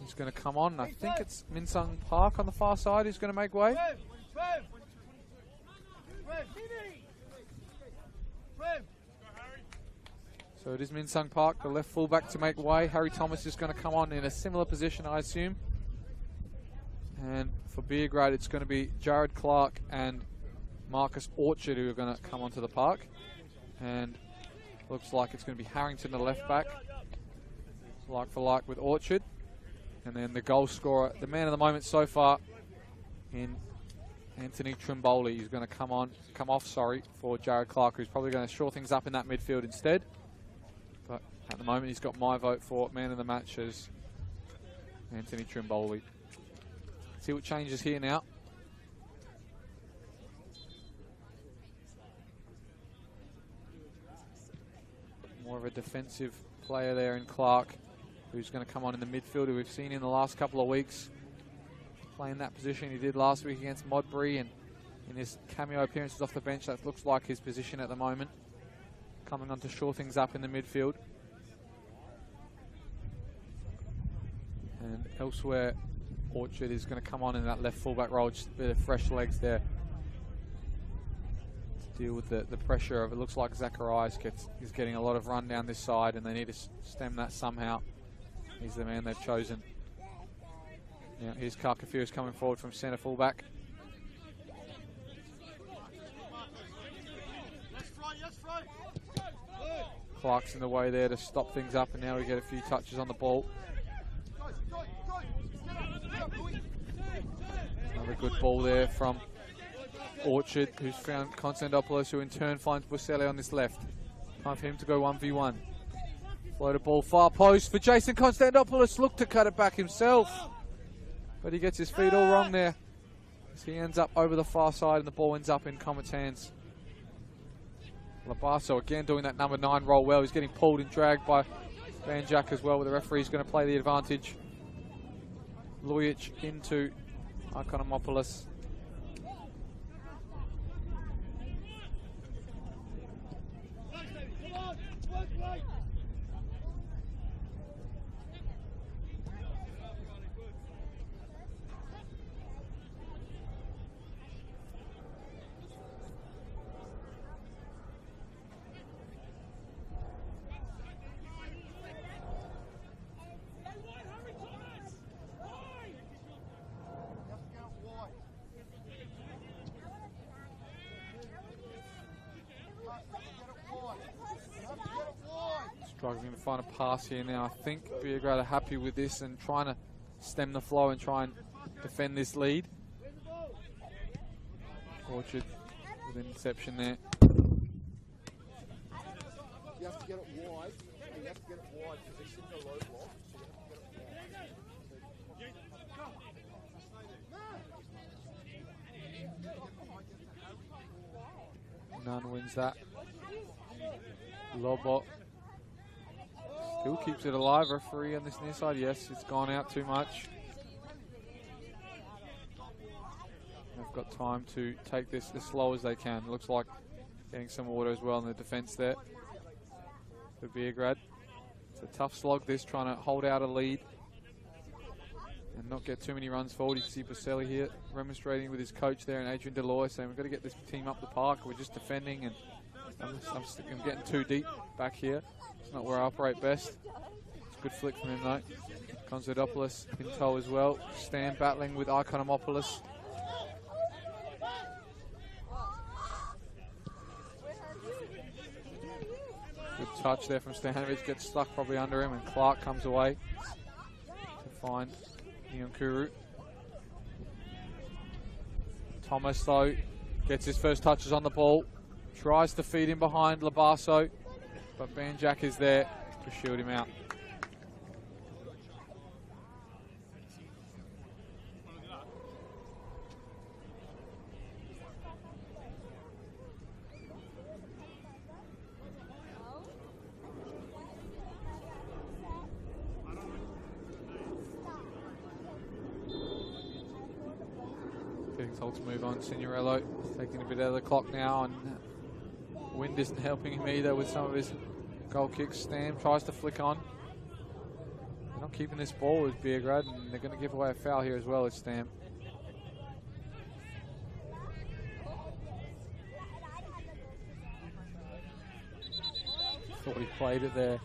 is going to come on. I think it's Minsung Park on the far side who's going to make way. So it is Minsung Park, the left fullback, to make way. Harry Thomas is going to come on in a similar position, I assume. And for Beograd, it's going to be Jared Clark and Marcus Orchard who are going to come onto the park. And looks like it's going to be Harrington, the left back. Like for like with Orchard. And then the goal scorer, the man of the moment so far in Anthony Trimboli. He's going to come off for Jared Clark, who's probably going to shore things up in that midfield instead. But at the moment, he's got my vote for man of the match as Anthony Trimboli. See what changes here now. More of a defensive player there in Clark, who's going to come on in the midfield, who we've seen in the last couple of weeks playing that position. He did last week against Modbury, and in his cameo appearances off the bench, that looks like his position at the moment. Coming on to shore things up in the midfield. And elsewhere, Orchard is going to come on in that left fullback role, just a bit of fresh legs there to deal with the pressure of it. Looks like Zacharias is getting a lot of run down this side, and they need to stem that somehow. He's the man they've chosen. Now here's Karkafios coming forward from centre fullback. Clark's in the way there to stop things up, and now we get a few touches on the ball. Another good ball there from Orchard, who's found Konstantopoulos, who in turn finds Boselli on this left. Time for him to go 1v1. Floated ball far post for Jason Konstantopoulos. Looked to cut it back himself, but he gets his feet all wrong there. So he ends up over the far side, and the ball ends up in Comets' hands. Labasso again doing that number 9 role well. He's getting pulled and dragged by Van Jack as well, with the referee's going to play the advantage. Lujic into Ikonomopoulos. Struggling to find a pass here now. I think Beograd are happy with this and trying to stem the flow and try and defend this lead. Orchard with an interception there. You have to get it wide. You have to get it wide because they sit in a low block. Nunn wins that. Lobo still keeps it alive. Referee on this near side. Yes, it's gone out too much. They've got time to take this as slow as they can. Looks like getting some water as well in the defence there for Beograd. It's a tough slog this, trying to hold out a lead and not get too many runs forward. You can see Baselli here remonstrating with his coach there and Adrian Deloy saying we've got to get this team up the park. We're just defending and I'm getting too deep back here. It's not where I operate best. It's a good flick from him though. Konstantopoulos, Pinto as well. Stan battling with Ikonomopoulos. Good touch there from Stanovic, gets stuck probably under him and Clark comes away to find Nyonkuru. Thomas though gets his first touches on the ball, tries to feed him behind Labasso, but Banjak is there to shield him out. Getting told to move on. Signorello taking a bit out of the clock now, and wind isn't helping him either with some of his goal kicks. Stam tries to flick on. They're not keeping this ball with Beograd, and they're going to give away a foul here as well as Stam. Thought he played it there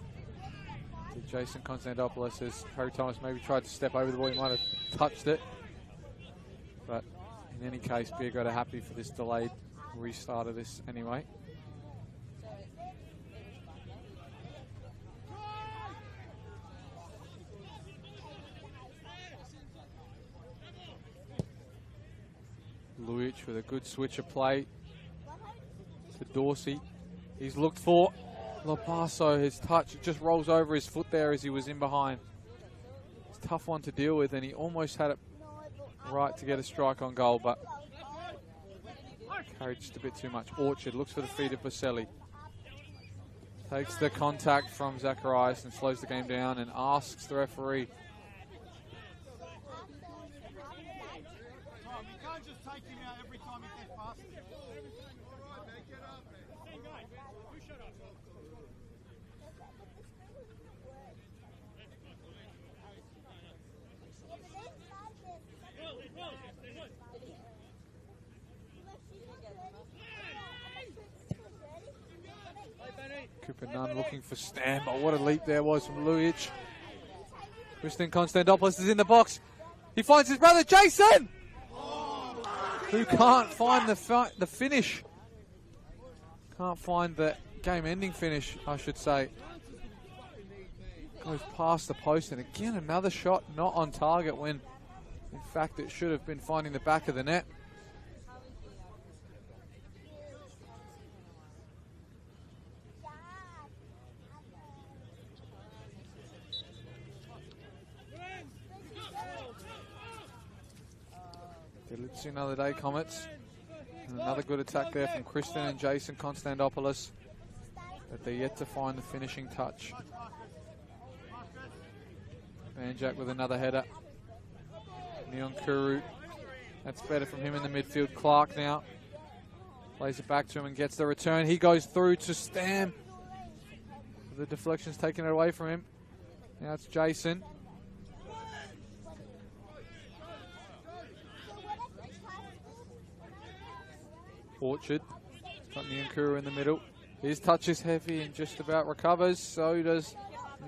to Jason Konstantopoulos as Harry Thomas maybe tried to step over the ball. He might have touched it, but in any case, Beograd are happy for this delayed restart of this anyway. Luic with a good switch of play to Dorsey. He's looked for Lopasso. His touch just rolls over his foot there as he was in behind. It's a tough one to deal with, and he almost had it right to get a strike on goal, but carried just a bit too much. Orchard looks for the feed of Baselli. Takes the contact from Zacharias and slows the game down and asks the referee. Cooper Nunn looking for Stam, but what a leap there was from Luic. Tristan Konstantopoulos is in the box. He finds his brother Jason, who can't find the finish. Can't find the game-ending finish, I should say. Goes past the post, and again another shot not on target when in fact it should have been finding the back of the net. Let's see another day, Comets. And another good attack there from Kristen and Jason Konstantopoulos, but they're yet to find the finishing touch. Banjak with another header. Nyonkuru, that's better from him in the midfield. Clark now plays it back to him and gets the return. He goes through to Stam. The deflection's taken it away from him. Now it's Jason. Orchard, got Nyonkuru in the middle. His touch is heavy and just about recovers, so does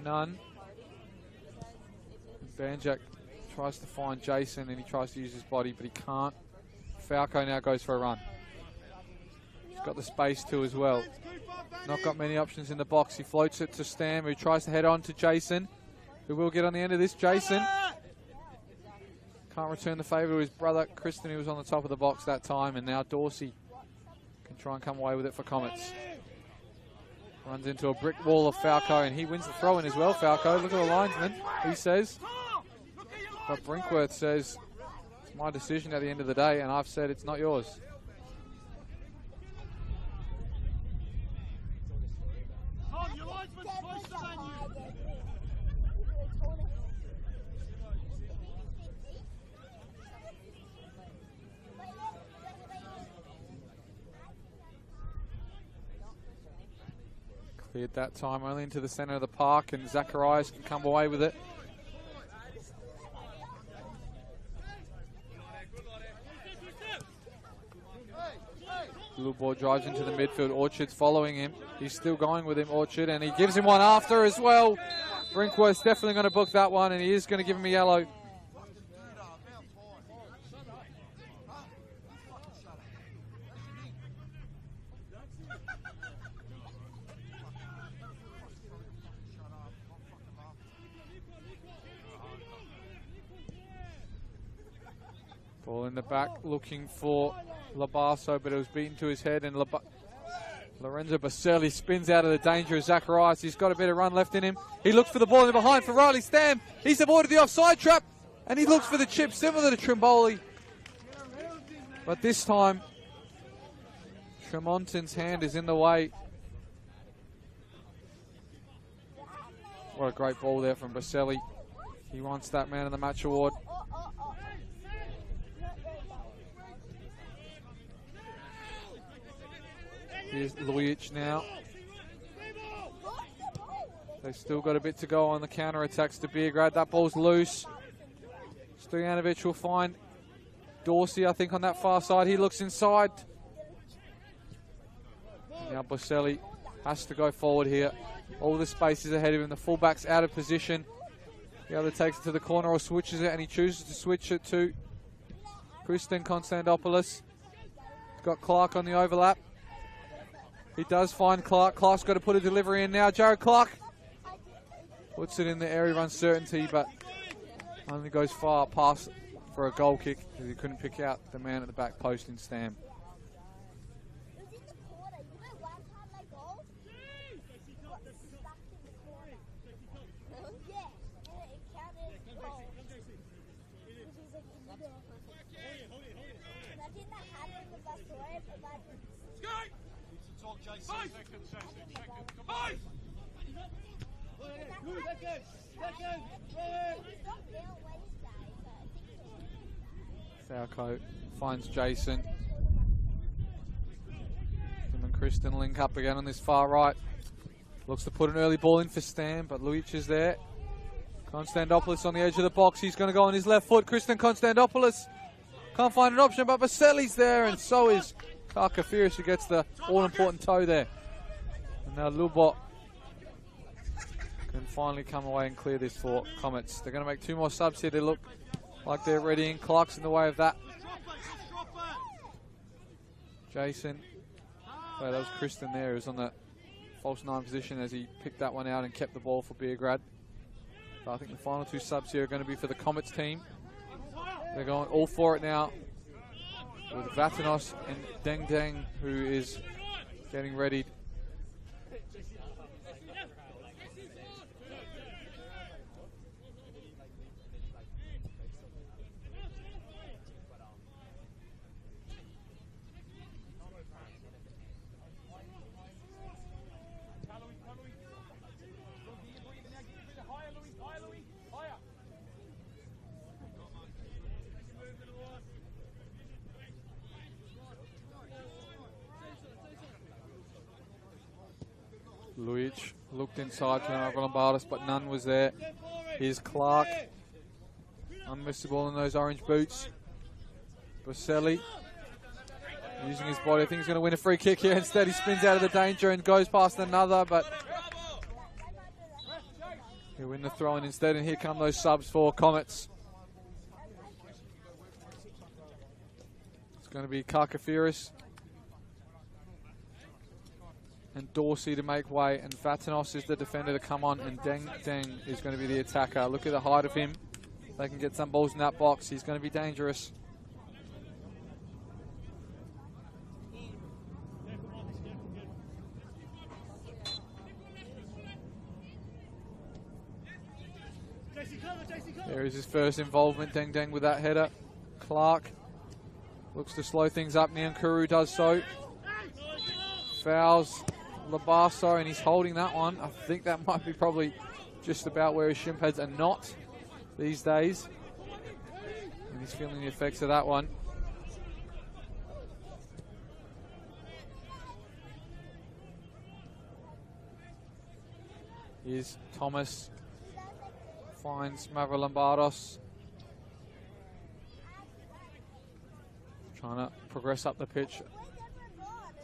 Nunn. Banjak tries to find Jason and he tries to use his body, but he can't. Falco now goes for a run. He's got the space too as well. not got many options in the box. He floats it to Stam, who tries to head on to Jason, who will get on the end of this. Jason can't return the favour to his brother Kristen, who was on the top of the box that time, and now Dorsey can try and come away with it for Comets. Runs into a brick wall of Falco, and he wins the throw-in as well, Falco. Look at the linesman, he says. But Brinkworth says, it's my decision at the end of the day, and I've said it's not yours. Cleared that time only into the centre of the park, and Zacharias can come away with it. Little ball drives into the midfield. Orchard's following him. He's still going with him, Orchard, and he gives him one after as well. Brinkworth's definitely going to book that one, and he is going to give him a yellow. Ball in the back, looking for Labasso, but it was beaten to his head, and Lorenzo Baselli spins out of the danger of Zacharias. He's got a bit of run left in him. He looks for the ball in behind for Riley Stam. He's avoided the offside trap, and he looks for the chip similar to Trimboli. But this time, Tremonton's hand is in the way. What a great ball there from Baselli. He wants that man of the match award. Here's Lujic now. They've still got a bit to go on the counter-attacks to Beograd. That ball's loose. Stojanovic will find Dorsey, I think, on that far side. He looks inside. Now Baselli has to go forward here. All the space is ahead of him. The fullback's out of position. The other takes it to the corner or switches it, and he chooses to switch it to Kristen Konstantopoulos. He's got Clark on the overlap. He does find Clark. Clark's got to put a delivery in now. Jared Clark puts it in the area of uncertainty, but only goes far past for a goal kick because he couldn't pick out the man at the back post in Stam. Falco finds Jason. Him and Kristen link up again on this far right. Looks to put an early ball in for Stam, but Lujic is there. Konstantopoulos on the edge of the box. He's going to go on his left foot. Kristen Konstantopoulos can't find an option, but Baselli's there, and so is Karkafiris, who gets the all-important toe there. And now Lubot can finally come away and clear this for Comets. They're going to make two more subs here. They look like they're readying. Clark's in the way of that. Jason. Well, that was Kristen there, who was on the false 9 position as he picked that one out and kept the ball for Beograd. So I think the final two subs here are going to be for the Comets team. They're going all for it now with Vatanos and Deng Deng, who is getting ready. Lujic looked inside to Lombardis, but none was there. Here's Clark. Unmissable in those orange boots. Baselli using his body. I think he's going to win a free kick here. Instead, he spins out of the danger and goes past another, but he'll win the throw-in instead, and here come those subs for Comets. It's going to be Karkafiris. and Dorsey to make way, and Vatanos is the defender to come on, and Deng Deng is going to be the attacker. Look at the height of him. They can get some balls in that box. He's going to be dangerous. There is his first involvement, Deng Deng, with that header. Clark looks to slow things up. Nyankuru does so. Fouls Labasso, and he's holding that one. I think that might be probably just about where his shin pads are not these days. And he's feeling the effects of that one. Here's Thomas. Finds Mavrolambardos. Trying to progress up the pitch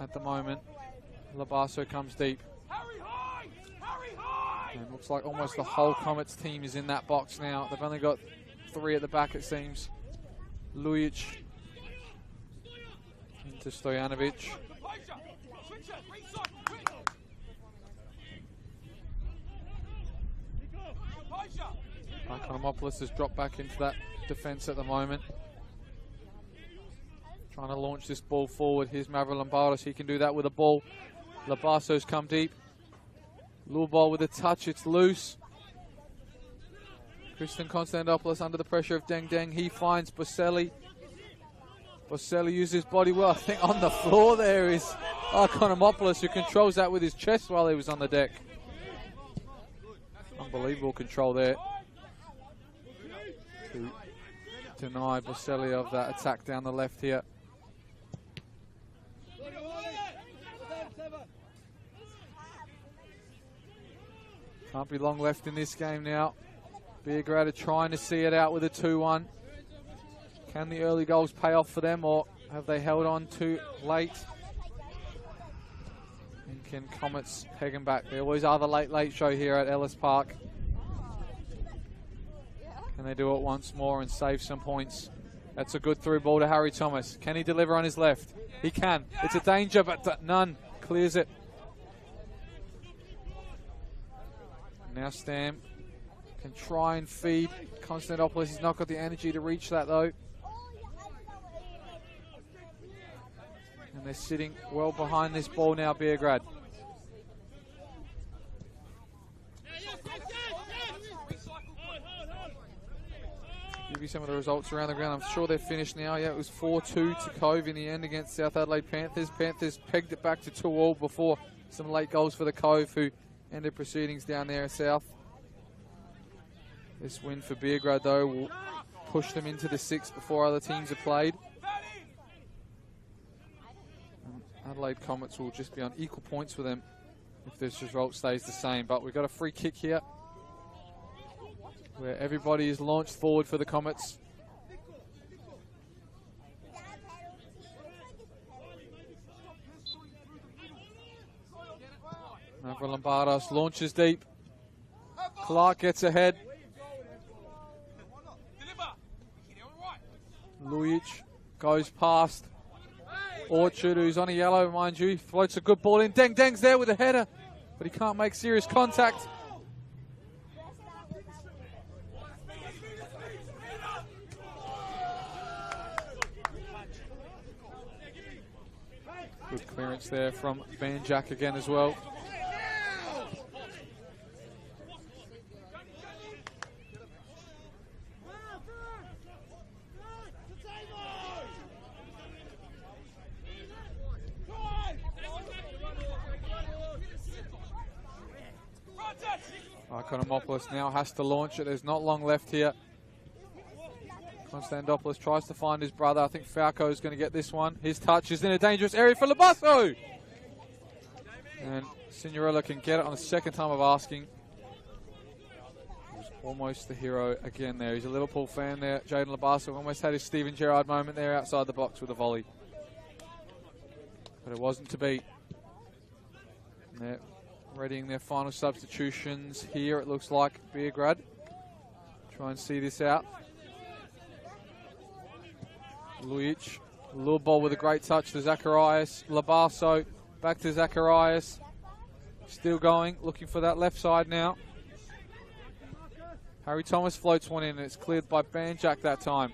at the moment. Labasso comes deep. And looks like almost the whole Comets team is in that box now. They've only got 3 at the back, it seems. Lujic into Stojanovic. Economopoulos has dropped back into that defence at the moment. Trying to launch this ball forward. Here's Mavrolambardos. He can do that with a ball. Labasso's come deep. Lure ball with a touch. It's loose. Christian Konstantopoulos under the pressure of Deng Deng. He finds Boselli. Boselli uses his body well. I think on the floor there is Economopoulos, who controls that with his chest while he was on the deck. Unbelievable control there to deny Boselli of that attack down the left here. Can't be long left in this game now. Beograd are trying to see it out with a 2-1. Can the early goals pay off for them, or have they held on too late? And can Comets peg them back? There always are the late show here at Ellis Park. Can they do it once more and save some points? That's a good through ball to Harry Thomas. Can he deliver on his left? He can. It's a danger, but none. Clears it. Now Stam can try and feed Konstantopoulos. He's not got the energy to reach that, though. And they're sitting well behind this ball now, Beograd. Give you some of the results around the ground. I'm sure they're finished now. Yeah, it was 4-2 to Cove in the end against South Adelaide Panthers. Panthers pegged it back to 2-2 before some late goals for the Cove, who ended proceedings down there south. This win for Beograd, though, will push them into the 6th before other teams are played. And Adelaide Comets will just be on equal points with them if this result stays the same. But we've got a free kick here, where everybody is launched forward for the Comets. Mavrolambardos launches deep. Clark gets ahead. Lujic goes past Orchard, who's on a yellow, mind you. Floats a good ball in. Deng Deng's there with a header, but he can't make serious contact. Good clearance there from Banjak again as well. Economopoulos now has to launch it. There's not long left here. Konstantopoulos tries to find his brother. I think Falco is going to get this one. His touch is in a dangerous area for Labasso. And Signorella can get it on the second time of asking. He was almost the hero again there. He's a Liverpool fan there. Jaden Labasso almost had his Steven Gerrard moment there outside the box with a volley. But it wasn't to be. And they're readying their final substitutions here, it looks like. Beograd try and see this out. Lujic, little ball with a great touch to Zacharias. Labasso back to Zacharias. Still going, looking for that left side now. Harry Thomas floats one in, and it's cleared by Banjak that time.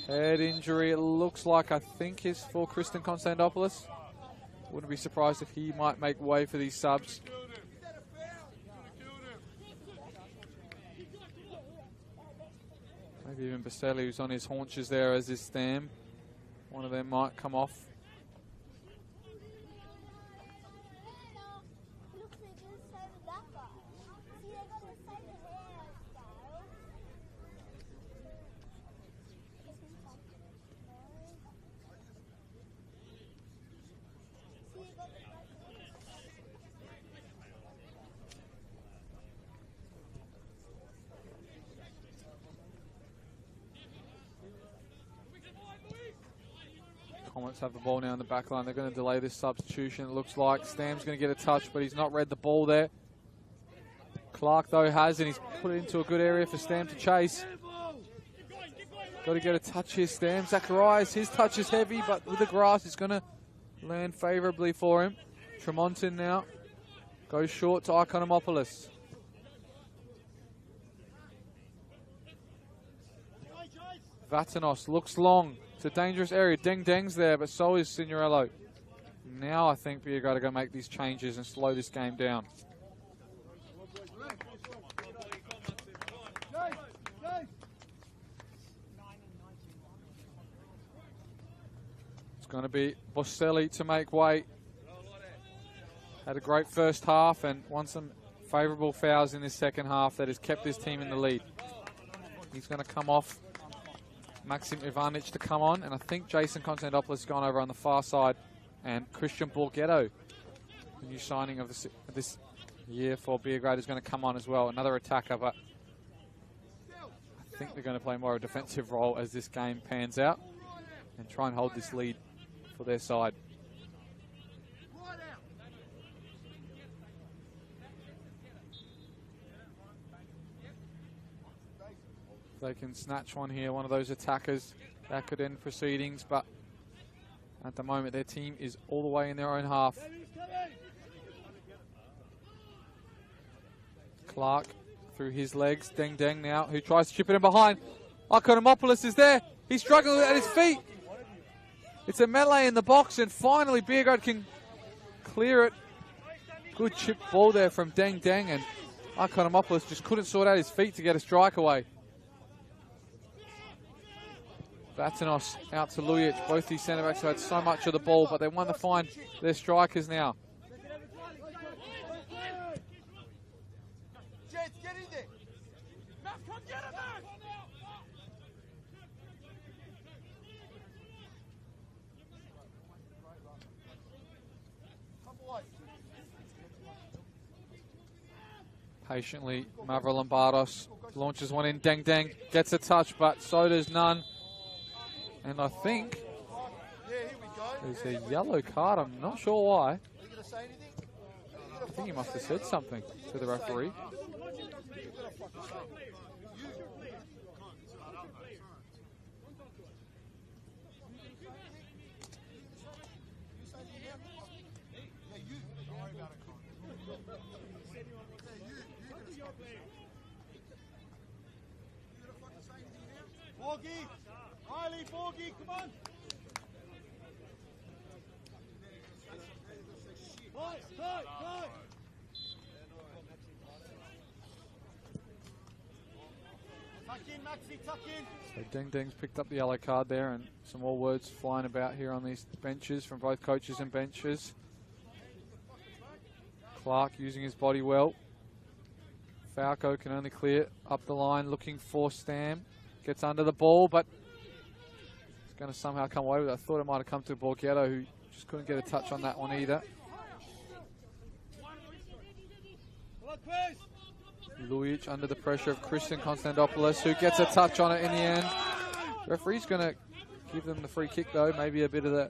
Head injury, it looks like, I think, is for Christian Konstantopoulos. Wouldn't be surprised if he might make way for these subs. Maybe even Baselli, who's on his haunches there as his Stam. One of them might come off. Comets have the ball now in the back line. They're going to delay this substitution, it looks like. Stam's going to get a touch, but he's not read the ball there. Clark, though, has, and he's put it into a good area for Stam to chase. Got to get a touch here, Stam. Zacharias, his touch is heavy, but with the grass, it's going to land favourably for him. Tremonton now goes short to Ikonomopoulos. Vatanos looks long. It's a dangerous area. Deng Deng's there, but so is Signorello. Now I think Beograd are going to make these changes and slow this game down. It's going to be Boselli to make way. Had a great first half and won some favourable fouls in this second half that has kept this team in the lead. He's going to come off. Maxim Ivanic to come on, and I think Jason Konstantopoulos has gone over on the far side, and Christian Borghetto, the new signing of this year for Beograd, is going to come on as well. Another attacker, but I think they're going to play more of a defensive role as this game pans out and try and hold this lead for their side. They can snatch one here, one of those attackers, that could end proceedings, but at the moment their team is all the way in their own half. Clark through his legs, Deng Deng now, who tries to chip it in behind. Ikonomopoulos is there, he's struggling at his feet. It's a melee in the box, and finally Beograd can clear it. Good chip ball there from Deng Deng, and Ikonomopoulos just couldn't sort out his feet to get a strike away. Vatanos out to Lujic. Both these centre-backs have had so much of the ball, but they want to find their strikers now. Patiently, Mavro Lombardos launches one in. Deng Deng gets a touch, but so does none. And I think there's a yellow card. I'm not sure why. I think he must have said something to the referee. Riley, Borgie, come on! Tuck in, Maxi, tuck in! So Deng Deng's picked up the yellow card there, and some more words flying about here on these benches from both coaches and benches. Clark using his body well. Falco can only clear up the line, looking for Stam. Gets under the ball, but he's going to somehow come away with it. I thought it might have come to Borghetto, who just couldn't get a touch on that one either. Lujic under the pressure of Christian Konstantopoulos, who gets a touch on it in the end. The referee's going to give them the free kick, though. Maybe a bit of the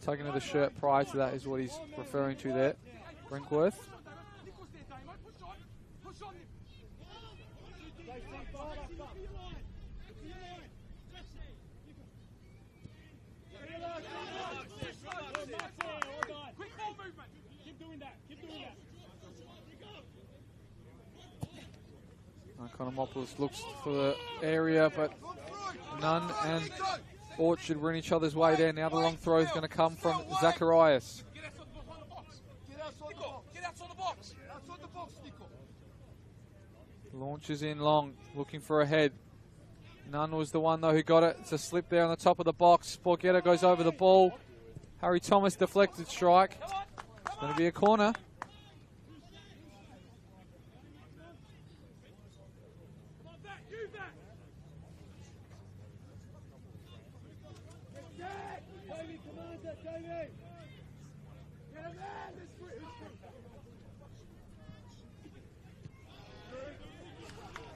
tugging of the shirt prior to that is what he's referring to there. Brinkworth. Economopoulos looks for the area, but Nunn and Orchard were in each other's way there. Now the long throw is going to come from Zacharias. Launches in long, looking for a head. Nunn was the one, though, who got it. It's a slip there on the top of the box. Borghetto goes over the ball. Harry Thomas deflected strike. It's going to be a corner.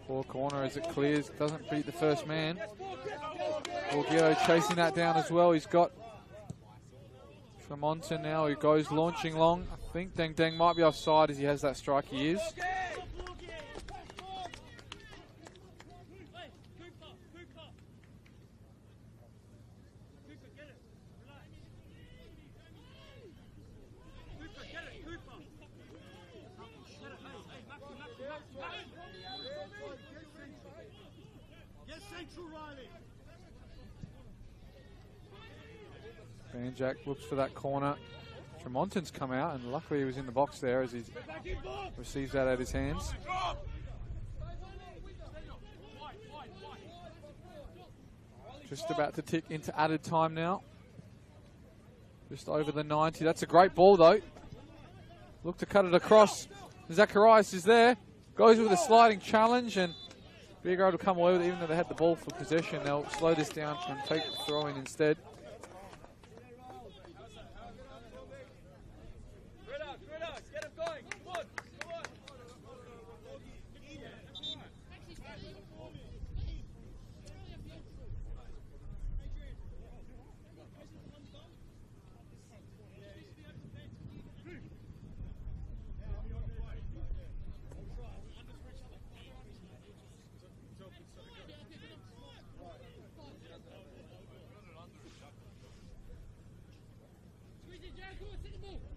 Poor corner as it clears, doesn't beat the first man. Borghetto chasing that down as well. He's got Tremonton now, who goes launching long. I think Deng Deng might be offside as he has that strike. He is. Banjak looks for that corner. Tremonton's come out, and luckily he was in the box there as he receives that at his hands. Just about to tick into added time now. Just over the 90. That's a great ball, though. Look to cut it across. Zacharias is there. Goes with a sliding challenge, and Beograd will come away with it. Even though they had the ball for possession, they'll slow this down and take the throw in instead.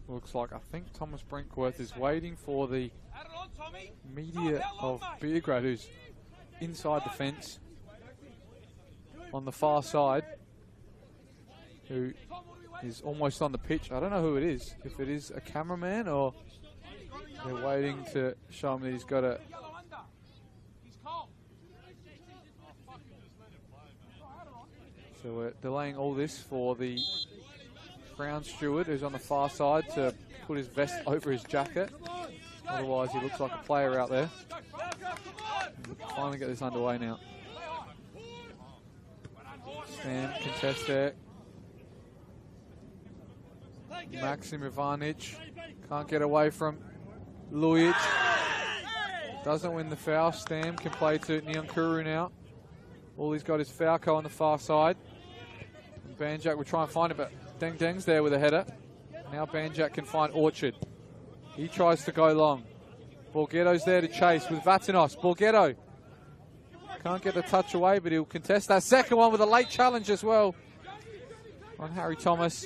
Looks like, I think Thomas Brinkworth is waiting for the media of Beograd, who's inside the fence on the far side, who is almost on the pitch. I don't know who it is, if it is a cameraman or they're waiting to show him that he's got a... So we're delaying all this for the Brown steward, who's on the far side, to put his vest over his jacket. Otherwise, he looks like a player out there. We'll finally get this underway now. Stam contest there. Maxim Ivanic can't get away from Lujic. Doesn't win the foul. Stam can play to Nyankuru now. All he's got is Falco on the far side. And Banjak will try and find it, but Deng Deng's there with a header. Now Banjak can find Orchard. He tries to go long. Borghetto's there to chase with Vatanos. Borghetto can't get the touch away, but he'll contest that second one with a late challenge as well on Harry Thomas.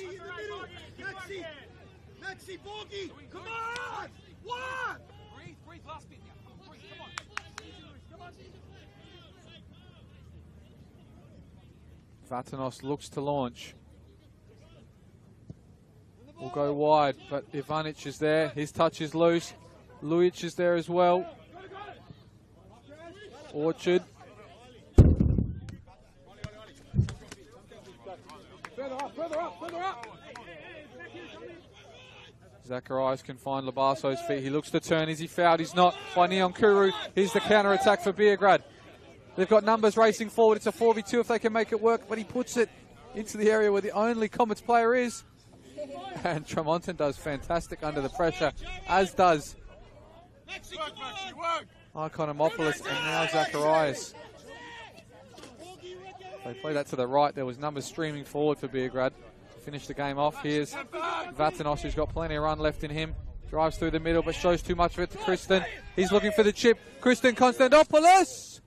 Maxi Borgie, come on! What? Breathe, last bit. Vatanos looks to launch. Will go wide, but Ivanic is there. His touch is loose. Lujic is there as well. Orchard. Further up. Zacharias can find Labasso's feet. He looks to turn. Is he fouled? He's not. By Nyankuru. Here's the counter-attack for Beograd. They've got numbers racing forward. It's a 4v2 if they can make it work, but he puts it into the area where the only Comets player is. And Tremonton does fantastic under the pressure, as does Economopoulos and now Zacharias. They play that to the right. There was numbers streaming forward for Beograd to finish the game off. Here's Vatanos, who's got plenty of run left in him. Drives through the middle, but shows too much of it to Kristen. He's looking for the chip. Kristen Konstantopoulos!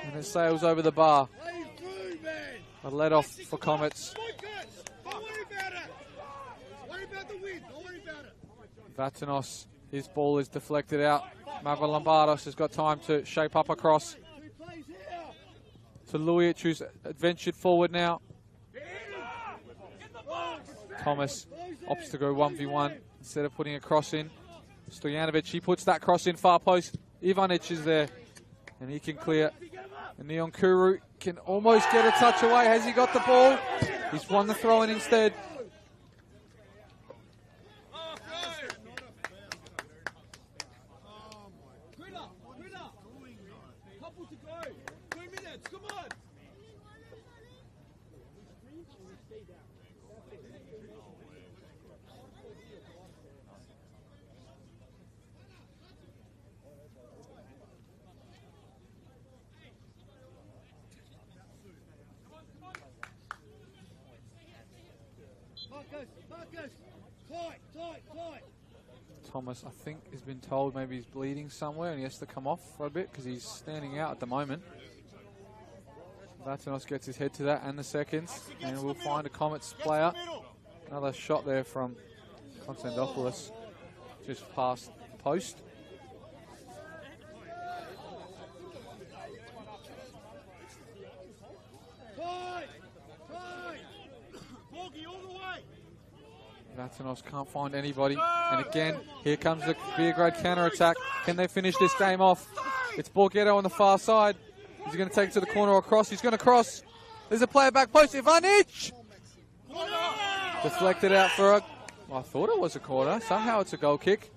And it sails over the bar. A let off for Comets. Vatanos, his ball is deflected out. Mavrolambardos has got time to shape up across to Lujic, who's adventured forward now. Thomas opts to go 1v1 instead of putting a cross in. Stojanovic, he puts that cross in far post. Ivanic is there, and he can clear. And Nyonkuru can almost get a touch away. Has he got the ball? He's won the throw-in instead. Thomas, I think, has been told maybe he's bleeding somewhere and he has to come off for a bit because he's standing out at the moment. Vatanos gets his head to that and the seconds, and we'll find a Comets player. Another shot there from Konstantopoulos, just past the post. Vatanos can't find anybody, and again, here comes the Beograd counter-attack. Can they finish this game off? It's Borghetto on the far side. Is he going to take it to the corner or cross? He's going to cross. There's a player back post, Ivanic! Deflected out for a... Well, I thought it was a corner. Somehow it's a goal kick.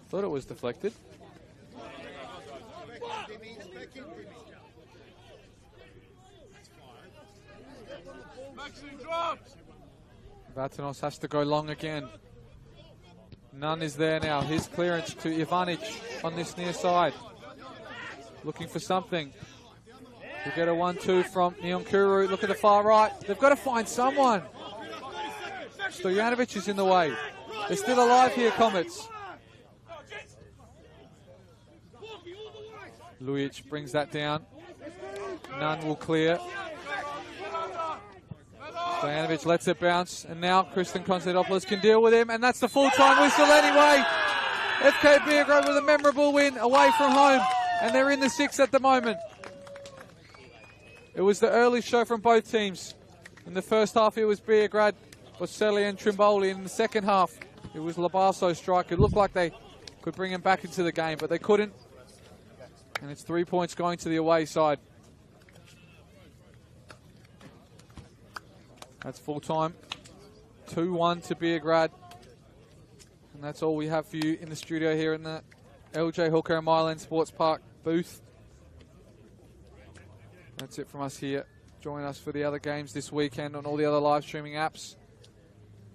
Thought it was deflected. Vatanos has to go long again. None is there now. His clearance to Ivanic on this near side. Looking for something. We get a 1-2 from Nyonkuru. Look at the far right. They've got to find someone. Stojanovic is in the way. They're still alive here, Comets. Lujic brings that down. None will clear. Stojanovic lets it bounce, and now Kristen Konstantopoulos can deal with him, and that's the full-time whistle anyway. FK Beograd with a memorable win away from home, and they're in the 6 at the moment. It was the early show from both teams. In the first half, it was Beograd, Boselli and Trimboli. In the second half, it was Labarso's strike. It looked like they could bring him back into the game, but they couldn't. And it's 3 points going to the away side. That's full time. 2-1 to Beograd. And that's all we have for you in the studio here in the LJ Hooker and Myland Sports Park booth. That's it from us here. Join us for the other games this weekend on all the other live streaming apps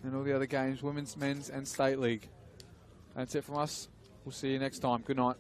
and all the other games, women's, men's and state league. That's it from us. We'll see you next time. Good night.